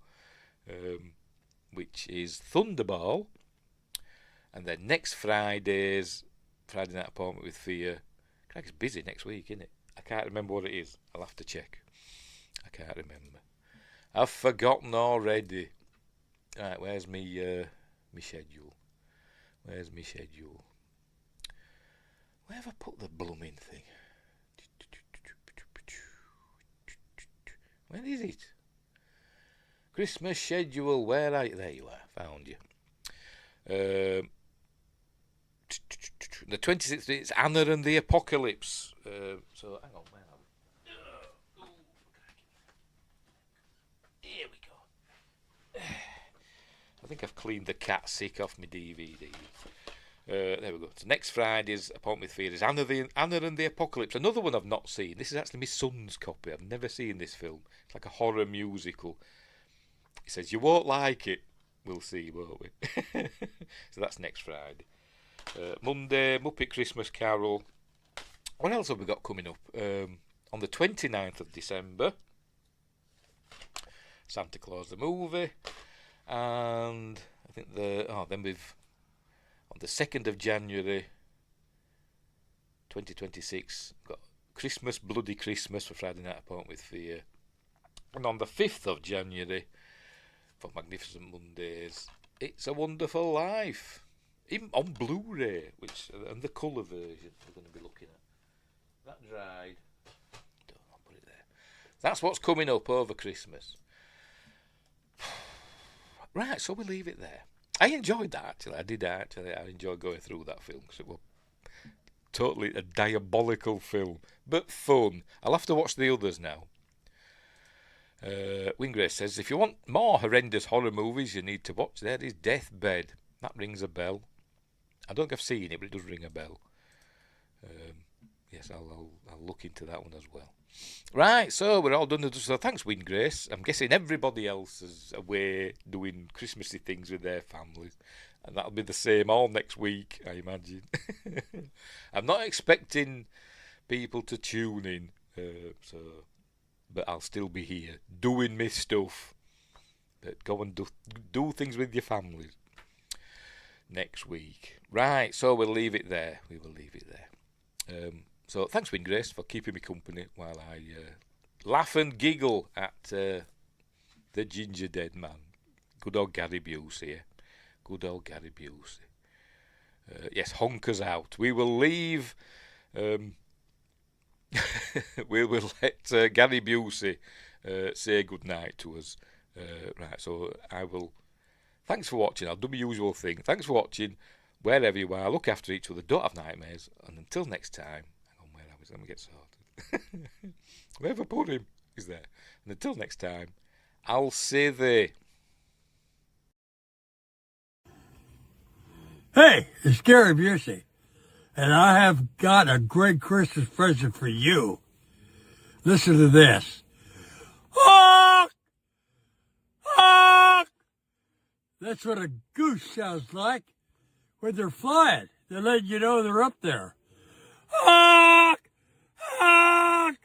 which is Thunderball. And then next Friday's Friday Night Appointment with Fear. Craig, it's busy next week, isn't it? I can't remember what it is. I'll have to check. I can't remember. I've forgotten already. Right, where's me schedule? Where's me schedule? Where have I put the blooming thing? Where is it? Christmas schedule. Where are you? There you are. Found you. The 26th, it's Anna and the Apocalypse. So, hang on, where are we? Here we go. I think I've cleaned the cat sick off my DVD. There we go. So next Friday's Appointment with Fear is Anna and the Apocalypse. Another one I've not seen. This is actually my son's copy. I've never seen this film. It's like a horror musical. He says, you won't like it. We'll see, won't we? So that's next Friday. Monday, Muppet Christmas Carol. What else have we got coming up? On the 29th of December, Santa Claus the movie. And I think then we've on the 2nd of January 2026 got Christmas, Bloody Christmas for Friday Night Appointment with Fear. And on the 5th of January for Magnificent Mondays, It's a Wonderful Life. Even on Blu-ray, and the colour version we're going to be looking at. That dried. I'll put it there. That's what's coming up over Christmas. Right, so we'll leave it there. I enjoyed that, actually. I enjoyed going through that film because it was totally a diabolical film, but fun. I'll have to watch the others now. Wingrace says, if you want more horrendous horror movies, you need to watch There Is Deathbed. That rings a bell. I don't think I've seen it, but it does ring a bell. Yes, I'll look into that one as well. Right, so we're all done. So thanks, Wingrace. I'm guessing everybody else is away doing Christmassy things with their families. And that'll be the same all next week, I imagine. I'm not expecting people to tune in, but I'll still be here doing my stuff. But go and do things with your families next week. Right, so we'll leave it there. We will leave it there. So thanks, Wingrace, for keeping me company while I laugh and giggle at the Gingerdead Man. Good old Gary Busey. Good old Gary Busey. Yes, honkers out. We will leave. We will let Gary Busey say good night to us. Right, so I will. Thanks for watching. I'll do my usual thing. Thanks for watching. Wherever you are, look after each other. Don't have nightmares. And until next time, hang on, where are we? Let me get sorted. Wherever I put him is there. And until next time, I'll say they. Hey, it's Gary Busey, and I have got a great Christmas present for you. Listen to this. Honk! Honk! That's what a goose sounds like when they're flying. They let you know they're up there. Honk! Honk!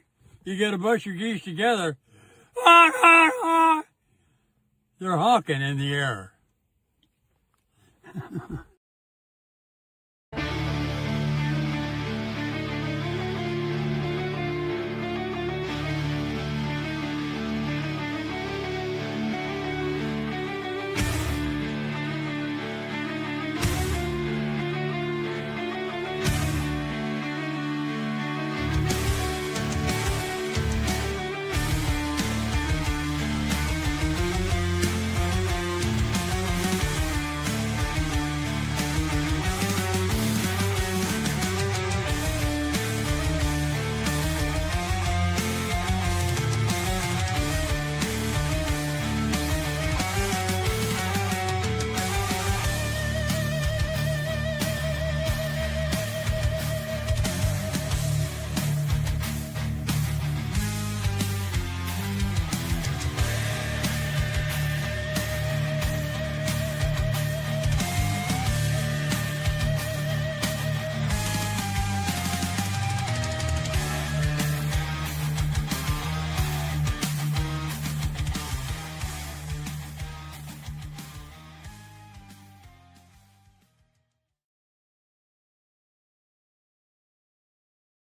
You get a bunch of geese together. Honk, honk, honk. They're honking in the air.